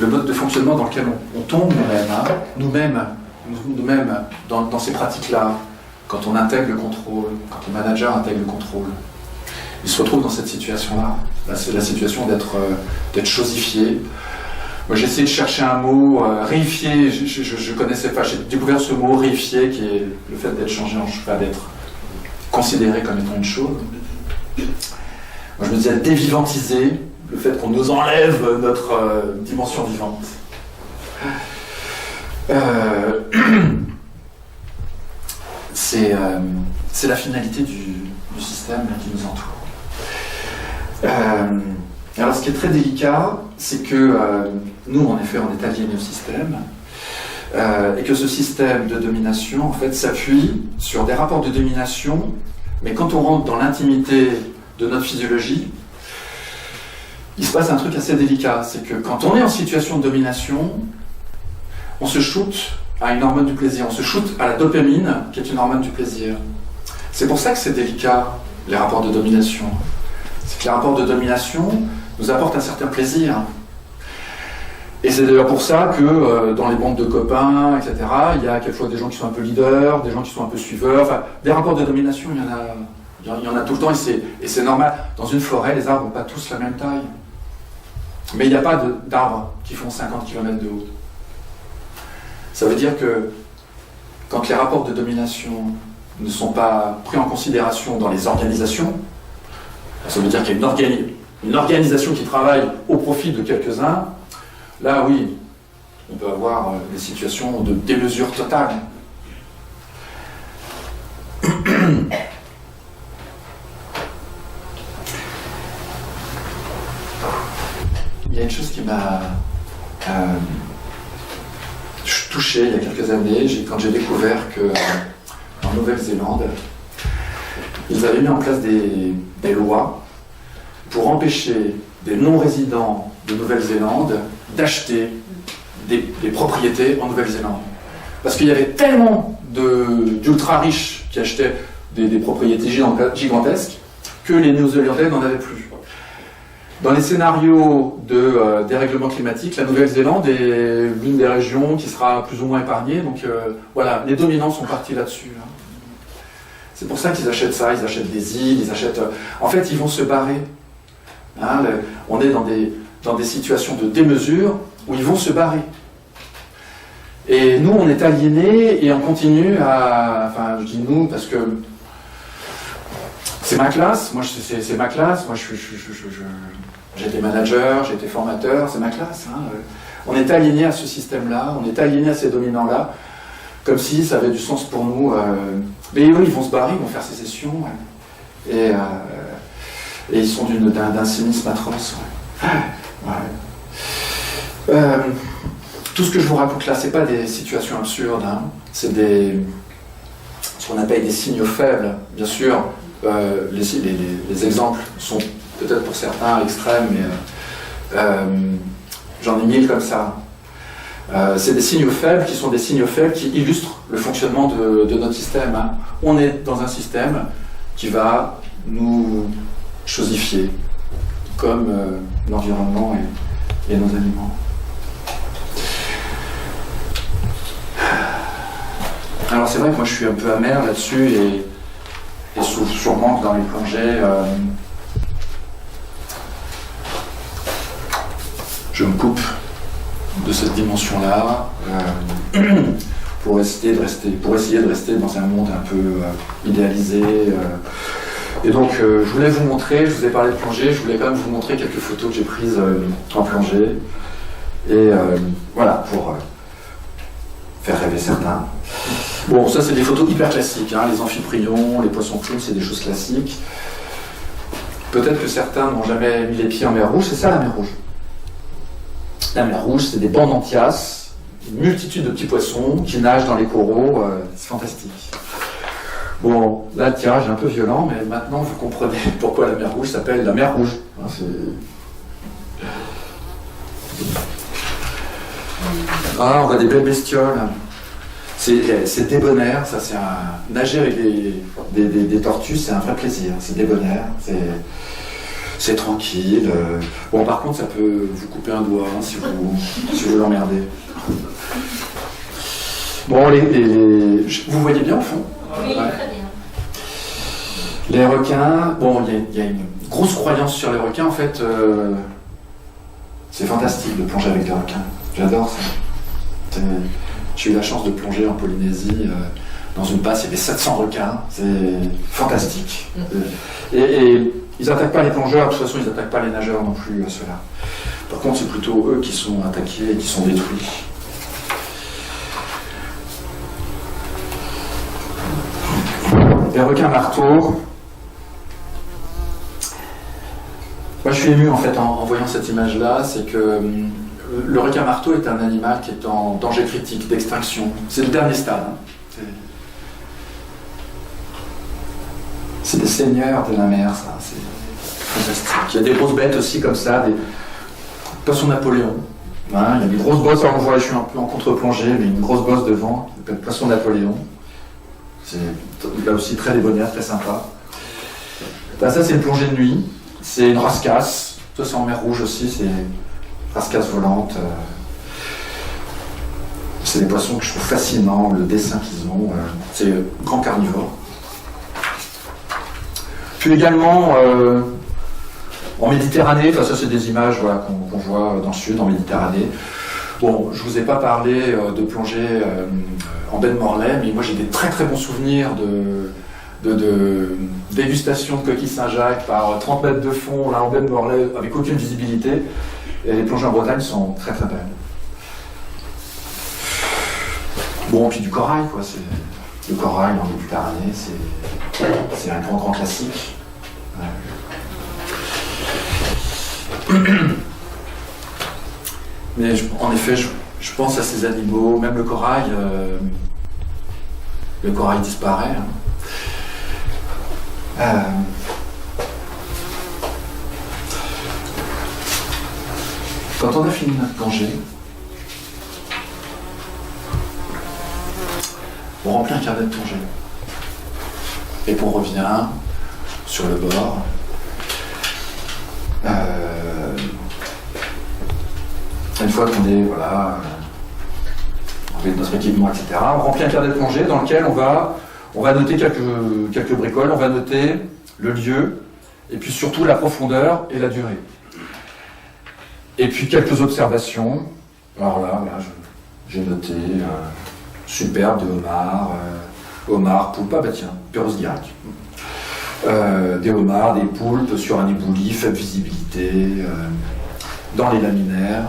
le mode de fonctionnement dans lequel on tombe nous-mêmes, hein, nous-mêmes dans ces pratiques-là, quand on intègre le contrôle, quand le manager intègre le contrôle. Il se retrouve dans cette situation-là. Là, c'est la situation d'être chosifié. Moi, j'ai essayé de chercher un mot, réifié. Je connaissais pas. J'ai découvert ce mot réifié, qui est le fait d'être changé en chose, d'être considéré comme étant une chose. Moi, je me disais dévivantiser, le fait qu'on nous enlève notre dimension vivante. C'est la finalité du système qui nous entoure. Alors ce qui est très délicat, c'est que nous, en effet, on est aliénés au système, et que ce système de domination, en fait, s'appuie sur des rapports de domination, mais quand on rentre dans l'intimité de notre physiologie, il se passe un truc assez délicat, c'est que quand on est en situation de domination, on se shoot à une hormone du plaisir, on se shoot à la dopamine, qui est une hormone du plaisir. C'est pour ça que c'est délicat, les rapports de domination. C'est que les rapports de domination nous apportent un certain plaisir. Et c'est d'ailleurs pour ça que dans les bandes de copains, etc., il y a quelquefois des gens qui sont un peu leaders, des gens qui sont un peu suiveurs. Enfin, des rapports de domination, il y en a tout le temps, et c'est normal. Dans une forêt, les arbres n'ont pas tous la même taille. Mais il n'y a pas d'arbres qui font 50 km de haut. Ça veut dire que quand les rapports de domination ne sont pas pris en considération dans les organisations, ça veut dire qu'il y a une organisation qui travaille au profit de quelques-uns, là oui, on peut avoir des situations de démesure totale. Il y a une chose qui m'a touché il y a quelques années, quand j'ai découvert qu'en Nouvelle-Zélande, ils avaient mis en place des lois pour empêcher des non-résidents de Nouvelle-Zélande d'acheter des propriétés en Nouvelle-Zélande. Parce qu'il y avait tellement d'ultra-riches qui achetaient des propriétés gigantesques que les Néo-Zélandais n'en avaient plus. Dans les scénarios de dérèglement climatique, la Nouvelle-Zélande est l'une des régions qui sera plus ou moins épargnée. Donc voilà, les dominants sont partis là-dessus. Hein. C'est pour ça qu'ils achètent ça, ils achètent des îles, ils achètent... En fait, ils vont se barrer. Hein, on est dans dans des situations de démesure où ils vont se barrer. Et nous, on est aliénés et on continue à... Enfin, je dis nous parce que c'est ma classe. Moi, c'est ma classe. Moi, j'ai été manager, j'ai été formateur. C'est ma classe. Hein. On est aliénés à ce système-là. On est aliénés à ces dominants-là. Comme si ça avait du sens pour nous. Mais eux, ils vont se barrer, ils vont faire sécession. Et ils sont d'un cynisme atroce. Ouais. Tout ce que je vous raconte là, c'est pas des situations absurdes, hein. C'est ce qu'on appelle des signaux faibles. Bien sûr, les exemples sont peut-être pour certains extrêmes, mais j'en ai 1000 comme ça. C'est des signaux faibles qui sont des signaux faibles qui illustrent le fonctionnement de notre système. Hein. On est dans un système qui va nous chosifier, comme l'environnement et nos aliments. Alors c'est vrai que moi je suis un peu amer là-dessus et sûrement que dans les plongées, je me coupe de cette dimension-là pour essayer de rester dans un monde un peu idéalisé. Et donc je voulais vous montrer, je vous ai parlé de plongée, je voulais quand même vous montrer quelques photos que j'ai prises en plongée. Et voilà, pour faire rêver certains. Bon, ça c'est des photos hyper classiques, hein, les amphiprions, les poissons clowns, c'est des choses classiques. Peut-être que certains n'ont jamais mis les pieds en mer Rouge, c'est ça la mer Rouge. La mer Rouge, c'est des bandanthias, une multitude de petits poissons qui nagent dans les coraux, c'est fantastique. Bon, là le tirage est un peu violent, mais maintenant vous comprenez pourquoi la mer Rouge s'appelle la mer Rouge. Hein, ah, on voit des belles bestioles. C'est débonnaire, ça c'est nager avec des tortues, c'est un vrai plaisir, c'est débonnaire, c'est tranquille. Bon, par contre, ça peut vous couper un doigt hein, si vous l'emmerdez. Bon, vous voyez bien au fond? Oui, ouais. très bien. Les requins, bon, il y a une grosse croyance sur les requins, en fait, c'est fantastique de plonger avec des requins, j'adore ça. J'ai eu la chance de plonger en Polynésie, dans une passe, il y avait 700 requins, c'est fantastique. Et ils n'attaquent pas les plongeurs, de toute façon ils n'attaquent pas les nageurs non plus, ceux-là. Par contre, c'est plutôt eux qui sont attaqués et qui sont détruits. Les requins marteaux. Moi je suis ému en fait en voyant cette image-là, c'est que le requin marteau est un animal qui est en danger critique d'extinction. C'est le dernier stade. Hein. C'est des seigneurs de la mer, ça. C'est fantastique. Il y a des grosses bêtes aussi comme ça, des poissons Napoléon. Hein, il y a des grosses bosses, alors on voit, je suis un peu en contre-plongée, mais une grosse bosse devant, le poisson Napoléon. C'est là aussi très débonnaire, très sympa. Ben, ça c'est une plongée de nuit, c'est une rascasse. Ça c'est en mer Rouge aussi, c'est rascasse volante. C'est des poissons que je trouve fascinants, le dessin qu'ils ont. C'est grand carnivore. Puis également en Méditerranée, ça c'est des images voilà, qu'on voit dans le sud, en Méditerranée. Bon, je ne vous ai pas parlé de plongée en baie de Morlaix, mais moi j'ai des très très bons souvenirs de dégustation de coquilles Saint-Jacques par 30 mètres de fond là, en baie de Morlaix avec aucune visibilité. Et les plongées en Bretagne sont très très belles. Bon, puis du corail, quoi. Le corail en Méditerranée, c'est un grand classique. Ouais. Mais en effet, je pense à ces animaux, même le corail disparaît. Hein. Quand on a fini notre plongée, on remplit un carnet de plongée. Et puis on revient sur le bord. Une fois qu'on est, voilà, avec notre équipement, etc., on remplit un carnet de plongée dans lequel on va noter quelques bricoles, on va noter le lieu, et puis surtout la profondeur et la durée. Et puis quelques observations. Alors là, j'ai noté superbe des homards, homards, poulpes, ah bah tiens, Perros-Guirec. Des homards, des poulpes sur un éboulis, faible visibilité, dans les laminaires.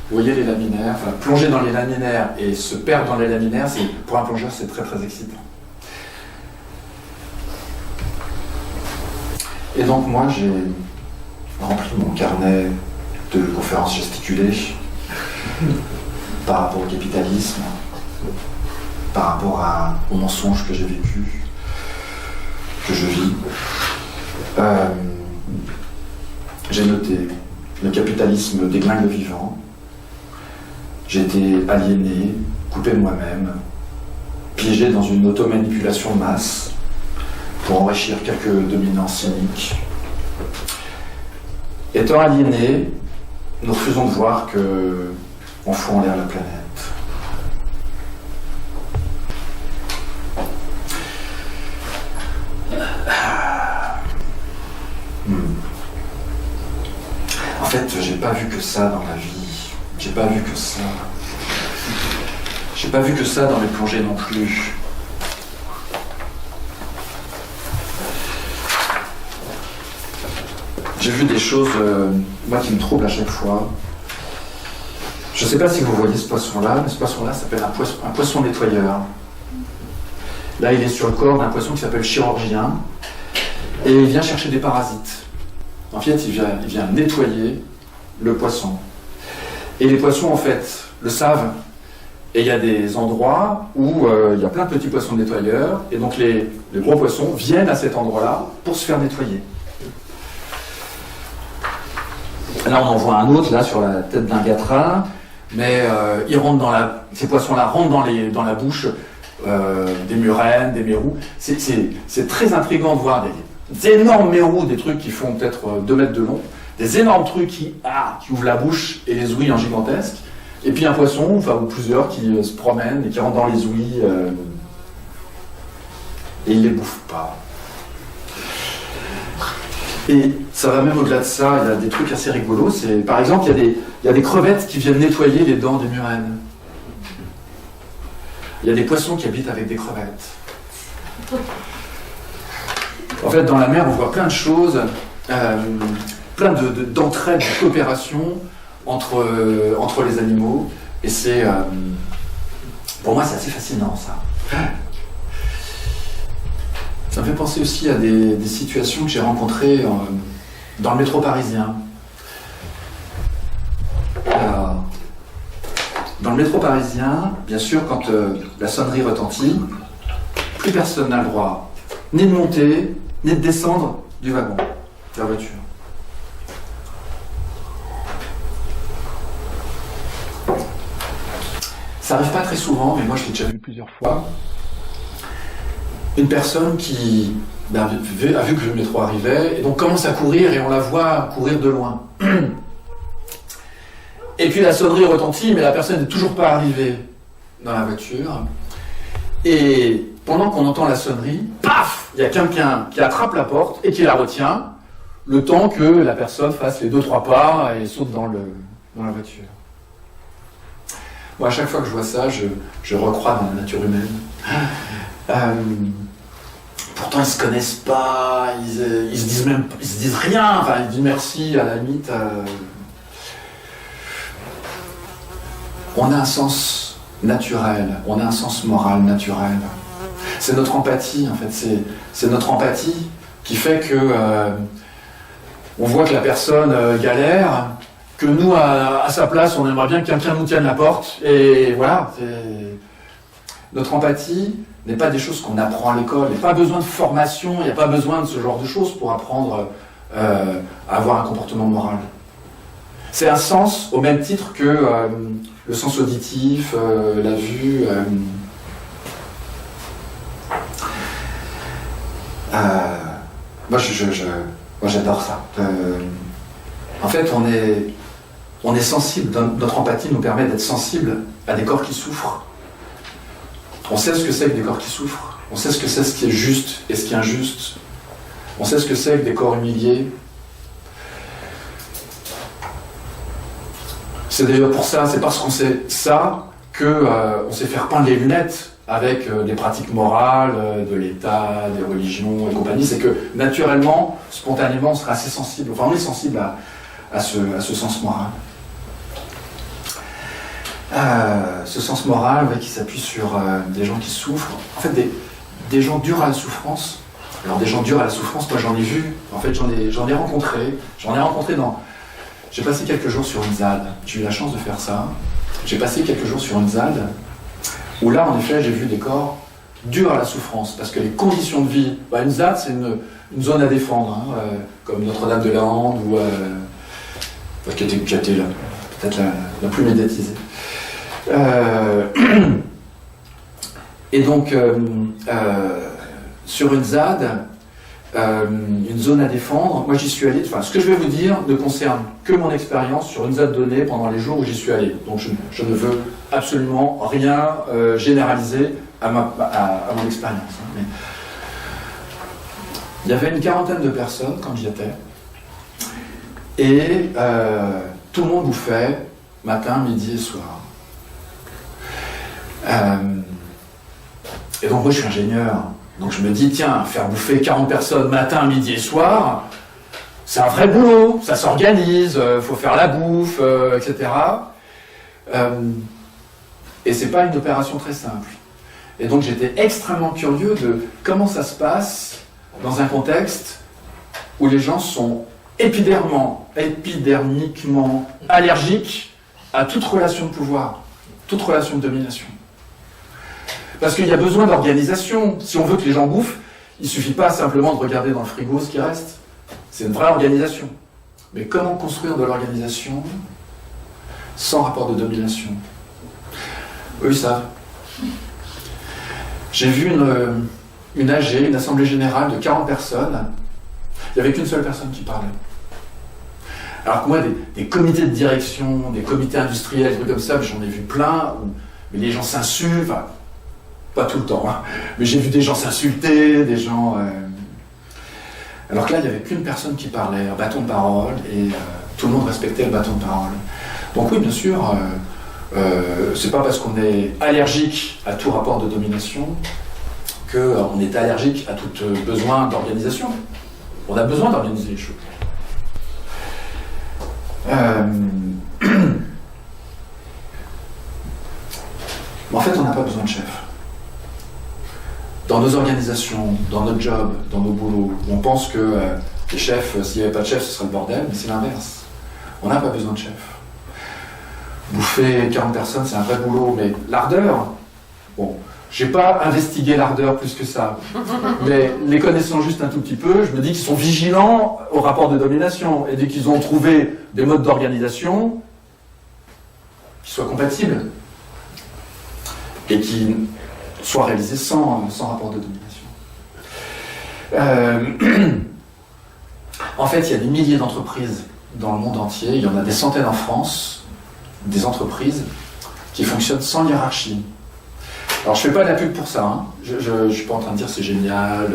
Vous voyez les laminaires, enfin, plonger dans les laminaires et se perdre dans les laminaires, pour un plongeur, c'est très très excitant. Et donc moi, j'ai rempli mon carnet de conférences gesticulées par rapport au capitalisme, par rapport au mensonge que j'ai vécu, que je vis. J'ai noté le capitalisme déglingue le vivant. J'ai été aliéné, coupé de moi-même, piégé dans une automanipulation de masse pour enrichir quelques dominants cyniques. Étant aliéné, nous refusons de voir qu'on fout en l'air la planète. En fait, j'ai pas vu que ça dans la vie. J'ai pas vu que ça. J'ai pas vu que ça dans les plongées non plus. J'ai vu des choses, moi, qui me troublent à chaque fois. Je sais pas si vous voyez ce poisson-là, mais ce poisson-là s'appelle un poisson nettoyeur. Là, il est sur le corps d'un poisson qui s'appelle chirurgien, et il vient chercher des parasites. En fait, il vient nettoyer le poisson. Et les poissons, en fait, le savent. Et il y a des endroits où il y a plein de petits poissons nettoyeurs, et donc les gros poissons viennent à cet endroit-là pour se faire nettoyer. Là, on en voit un autre, là, sur la tête d'un gâterin, mais ces poissons-là rentrent dans la bouche des murènes, des mérous. C'est très intriguant de voir des énormes mérous, des trucs qui font peut-être 2 mètres de long, des énormes trucs qui ouvrent la bouche et les ouïes en gigantesque, et puis un poisson, ou plusieurs, qui se promènent et qui rentrent dans les ouïes, et ils les bouffent pas. Et ça va même au-delà de ça, il y a des trucs assez rigolos. Par exemple, il y a des crevettes qui viennent nettoyer les dents des murènes. Il y a des poissons qui habitent avec des crevettes. En fait, dans la mer, on voit plein de choses, plein d'entraide, de coopération entre les animaux. Et pour moi, c'est assez fascinant, ça. Ça me fait penser aussi à des situations que j'ai rencontrées dans le métro parisien. Alors, dans le métro parisien, bien sûr, quand la sonnerie retentit, plus personne n'a le droit ni de monter, ni de descendre du wagon, de la voiture. Ça arrive pas très souvent, mais moi je l'ai déjà vu plusieurs fois. Une personne qui a vu que le métro arrivait, et donc commence à courir, et on la voit courir de loin. Et puis la sonnerie retentit, mais la personne n'est toujours pas arrivée dans la voiture. Et pendant qu'on entend la sonnerie, paf, il y a quelqu'un qui attrape la porte et qui la retient, le temps que la personne fasse les 2-3 pas et saute dans la voiture. Moi, à chaque fois que je vois ça, je recrois dans la nature humaine. Pourtant, ils se connaissent pas, ils se disent rien, enfin, ils disent merci à la limite. On a un sens naturel, on a un sens moral naturel. C'est notre empathie, en fait, c'est notre empathie qui fait que on voit que la personne galère, que nous, à sa place, on aimerait bien que quelqu'un nous tienne la porte, et voilà. Notre empathie n'est pas des choses qu'on apprend à l'école. Il n'y a pas besoin de formation, il n'y a pas besoin de ce genre de choses pour apprendre à avoir un comportement moral. C'est un sens au même titre que le sens auditif, la vue. Moi, j'adore ça. En fait, on est sensible. Notre empathie nous permet d'être sensible à des corps qui souffrent. On sait ce que c'est que des corps qui souffrent. On sait ce que c'est ce qui est juste et ce qui est injuste. On sait ce que c'est que des corps humiliés. C'est d'ailleurs pour ça, c'est parce qu'on sait ça que on sait faire peindre les lunettes avec des pratiques morales de l'État, des religions et compagnie. C'est que naturellement, spontanément, on sera assez sensible, enfin on est sensible à ce sens moral. Ce sens moral qui s'appuie sur des gens qui souffrent, en fait des gens durs à la souffrance. Alors des gens durs à la souffrance, moi j'en ai vu, en fait j'en ai rencontré dans... J'ai passé quelques jours sur une ZAD, j'ai eu la chance de faire ça. J'ai passé quelques jours sur une ZAD, où là en effet j'ai vu des corps durs à la souffrance, parce que les conditions de vie, une ZAD c'est une zone à défendre, comme Notre-Dame-de-Lande, qui a été peut-être la plus médiatisée. Et donc, sur une ZAD, une zone à défendre, moi j'y suis allé, ce que je vais vous dire ne concerne que mon expérience sur une ZAD donnée pendant les jours où j'y suis allé. Donc je ne veux absolument rien généraliser à mon expérience. Mais il y avait une quarantaine de personnes quand j'y étais, et tout le monde bouffait matin, midi et soir. Et donc moi je suis ingénieur, donc je me dis tiens, faire bouffer 40 personnes matin, midi et soir, c'est un vrai boulot, ça s'organise, faut faire la bouffe, etc. Et c'est pas une opération très simple. Et donc j'étais extrêmement curieux de comment ça se passe dans un contexte où les gens sont épidermiquement allergiques à toute relation de pouvoir, toute relation de domination. Parce qu'il y a besoin d'organisation. Si on veut que les gens bouffent, il ne suffit pas simplement de regarder dans le frigo ce qui reste. C'est une vraie organisation. Mais comment construire de l'organisation sans rapport de domination? Eux, ils savent. J'ai vu une AG, une assemblée générale de 40 personnes. Il n'y avait qu'une seule personne qui parlait. Alors que moi, des comités de direction, des comités industriels, des trucs comme ça, j'en ai vu plein, mais les gens s'insultent, enfin, pas tout le temps, mais j'ai vu des gens s'insulter, des gens... Alors que là, il n'y avait qu'une personne qui parlait, un bâton de parole, et tout le monde respectait le bâton de parole. Donc oui, bien sûr, c'est pas parce qu'on est allergique à tout rapport de domination qu'on est allergique à tout besoin d'organisation. On a besoin d'organiser les choses. Mais en fait, on n'a pas besoin de chef. Dans nos organisations, dans notre job, dans nos boulots, on pense que les chefs, s'il n'y avait pas de chef, ce serait le bordel, mais c'est l'inverse. On n'a pas besoin de chef. Bouffer 40 personnes, c'est un vrai boulot, mais l'ardeur, bon, j'ai pas investigué l'ardeur plus que ça, mais les connaissant juste un tout petit peu, je me dis qu'ils sont vigilants au rapport de domination, et dès qu'ils ont trouvé des modes d'organisation qui soient compatibles, et qui soient réalisés sans rapport de domination. En fait, il y a des milliers d'entreprises dans le monde entier, il y en a des centaines en France, des entreprises qui fonctionnent sans hiérarchie. Alors je ne fais pas de la pub pour ça, je ne suis pas en train de dire c'est génial,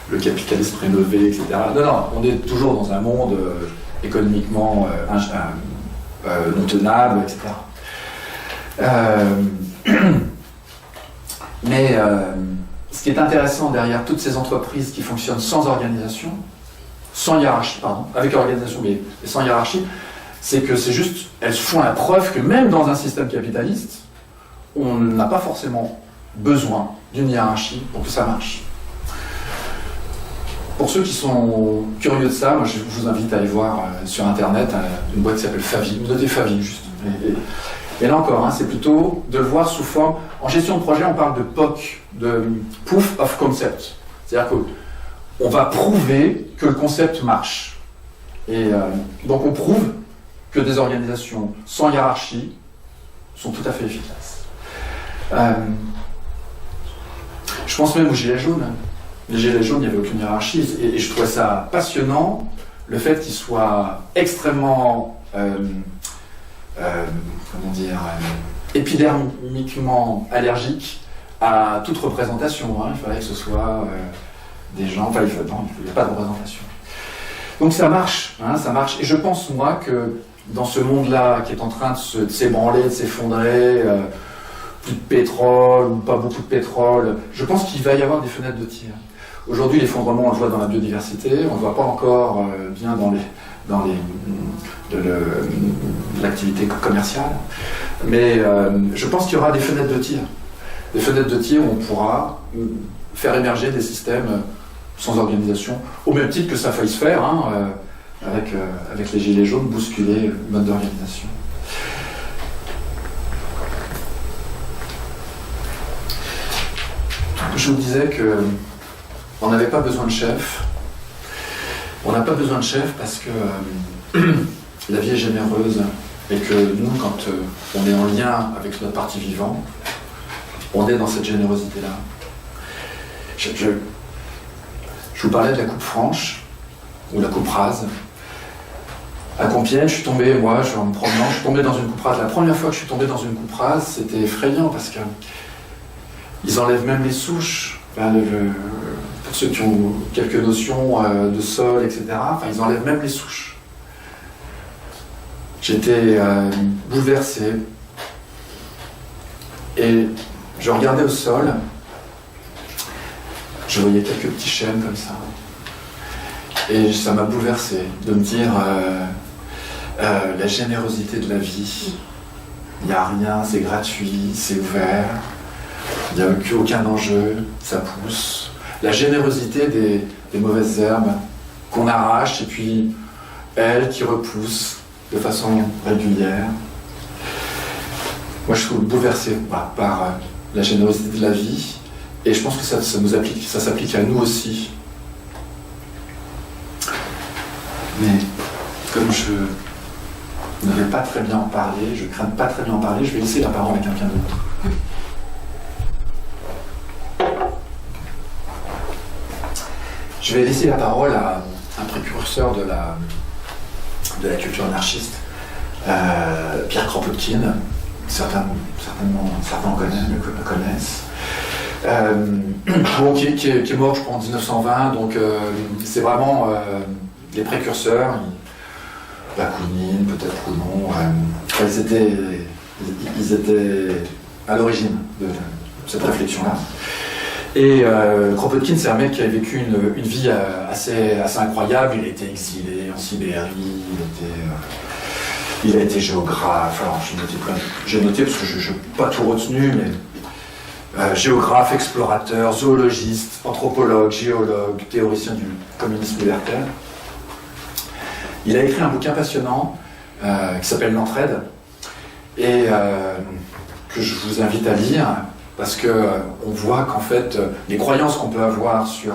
le capitalisme rénové, etc. Non, on est toujours dans un monde économiquement non tenable, etc. Mais ce qui est intéressant derrière toutes ces entreprises qui fonctionnent sans organisation, sans hiérarchie, pardon, avec organisation mais sans hiérarchie, c'est que c'est juste, elles font la preuve que même dans un système capitaliste, on n'a pas forcément besoin d'une hiérarchie pour que ça marche. Pour ceux qui sont curieux de ça, moi je vous invite à aller voir sur internet une boîte qui s'appelle Favi, notez Favi juste. Et là encore, c'est plutôt de le voir sous forme... En gestion de projet, on parle de POC, de Proof of Concept. C'est-à-dire qu'on va prouver que le concept marche. Et donc on prouve que des organisations sans hiérarchie sont tout à fait efficaces. Je pense même aux Gilets jaunes. Les Gilets jaunes, il n'y avait aucune hiérarchie. Et je trouvais ça passionnant, le fait qu'ils soient extrêmement... épidermiquement allergique à toute représentation. Il fallait que ce soit des gens... Enfin, il n'y a pas de représentation. Donc ça marche, ça marche. Et je pense, moi, que dans ce monde-là qui est en train de s'ébranler, de s'effondrer, plus de pétrole ou pas beaucoup de pétrole, je pense qu'il va y avoir des fenêtres de tir. Aujourd'hui, l'effondrement, on le voit dans la biodiversité, on ne le voit pas encore bien dans l'activité commerciale, mais je pense qu'il y aura des fenêtres de tir. Des fenêtres de tir où on pourra faire émerger des systèmes sans organisation, au même titre que ça a failli se faire, avec les gilets jaunes, bousculer le mode d'organisation. Je vous disais que on n'avait pas besoin de chef. On n'a pas besoin de chef parce que la vie est généreuse et que nous, quand on est en lien avec notre partie vivante, on est dans cette générosité-là. Je vous parlais de la coupe franche ou la coupe rase. À Compiègne, je suis tombé, moi, en me promenant, je suis tombé dans une coupe rase. La première fois que je suis tombé dans une coupe rase, c'était effrayant parce que ils enlèvent même les souches. Enfin, pour ceux qui ont quelques notions de sol, etc., ils enlèvent même les souches. J'étais bouleversé. Et je regardais au sol, je voyais quelques petits chênes comme ça. Et ça m'a bouleversé de me dire la générosité de la vie. Il n'y a rien, c'est gratuit, c'est ouvert. Il n'y a aucun enjeu, ça pousse. La générosité des mauvaises herbes qu'on arrache et puis elles qui repoussent de façon régulière. Moi, je suis bouleversé par la générosité de la vie et je pense que ça s'applique à nous aussi. Mais comme je ne vais pas très bien en parler, je crains pas très bien en parler, je vais laisser la parole à quelqu'un d'autre. Je vais laisser la parole à un précurseur de la culture anarchiste, Pierre Kropotkin. Certains le connaissent. Qui est mort, je crois, en 1920. Donc, c'est vraiment les précurseurs. Bakounine, peut-être ou non. Ils étaient à l'origine de cette réflexion-là. Et Kropotkin, c'est un mec qui a vécu une vie assez incroyable. Il a été exilé en Sibérie, il a été géographe. Alors j'ai noté parce que je n'ai pas tout retenu, mais géographe, explorateur, zoologiste, anthropologue, géologue, théoricien du communisme libertaire. Il a écrit un bouquin passionnant qui s'appelle L'Entraide et que je vous invite à lire. Parce qu'on voit qu'en fait, les croyances qu'on peut avoir sur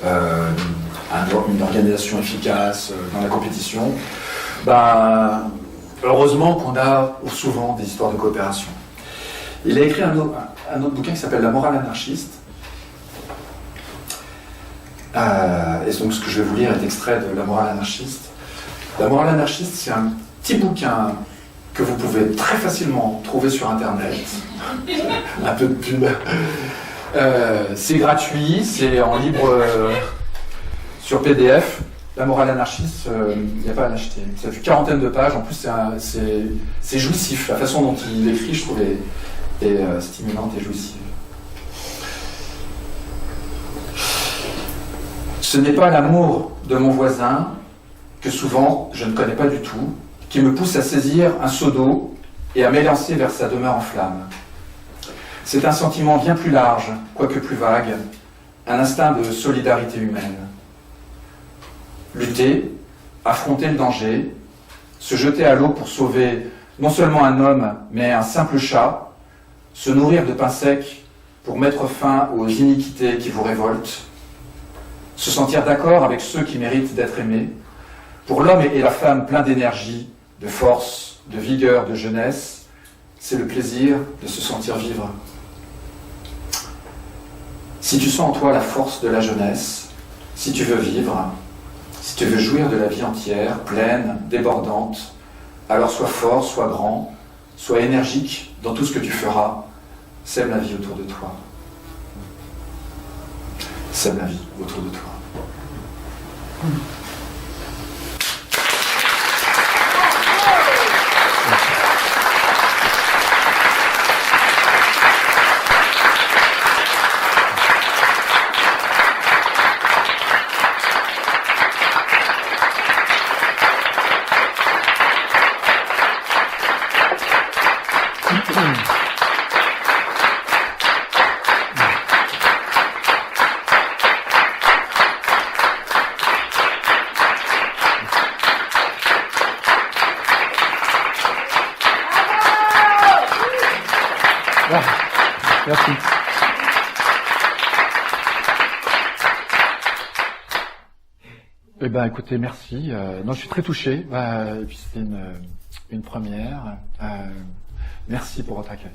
une organisation efficace dans la compétition, heureusement qu'on a souvent des histoires de coopération. Il a écrit un autre bouquin qui s'appelle La morale anarchiste. Et donc ce que je vais vous lire est extrait de La morale anarchiste. La morale anarchiste, c'est un petit bouquin que vous pouvez très facilement trouver sur Internet. Un peu de pub. C'est gratuit, c'est en libre sur PDF. La morale anarchiste, il n'y a pas à l'acheter. Ça fait une quarantaine de pages. En plus, c'est jouissif. La façon dont il écrit, je trouve, est stimulante et jouissive. Ce n'est pas l'amour de mon voisin, que souvent je ne connais pas du tout, qui me pousse à saisir un seau d'eau et à m'élancer vers sa demeure en flammes. C'est un sentiment bien plus large, quoique plus vague, un instinct de solidarité humaine. Lutter, affronter le danger, se jeter à l'eau pour sauver non seulement un homme, mais un simple chat, se nourrir de pain sec pour mettre fin aux iniquités qui vous révoltent, se sentir d'accord avec ceux qui méritent d'être aimés, pour l'homme et la femme pleins d'énergie, de force, de vigueur, de jeunesse, c'est le plaisir de se sentir vivre. Si tu sens en toi la force de la jeunesse, si tu veux vivre, si tu veux jouir de la vie entière, pleine, débordante, alors sois fort, sois grand, sois énergique dans tout ce que tu feras, sème la vie autour de toi. Sème la vie autour de toi. Merci. Eh ben, écoutez, merci. Non, je suis très touché. Et puis c'était une première. Merci pour votre accueil.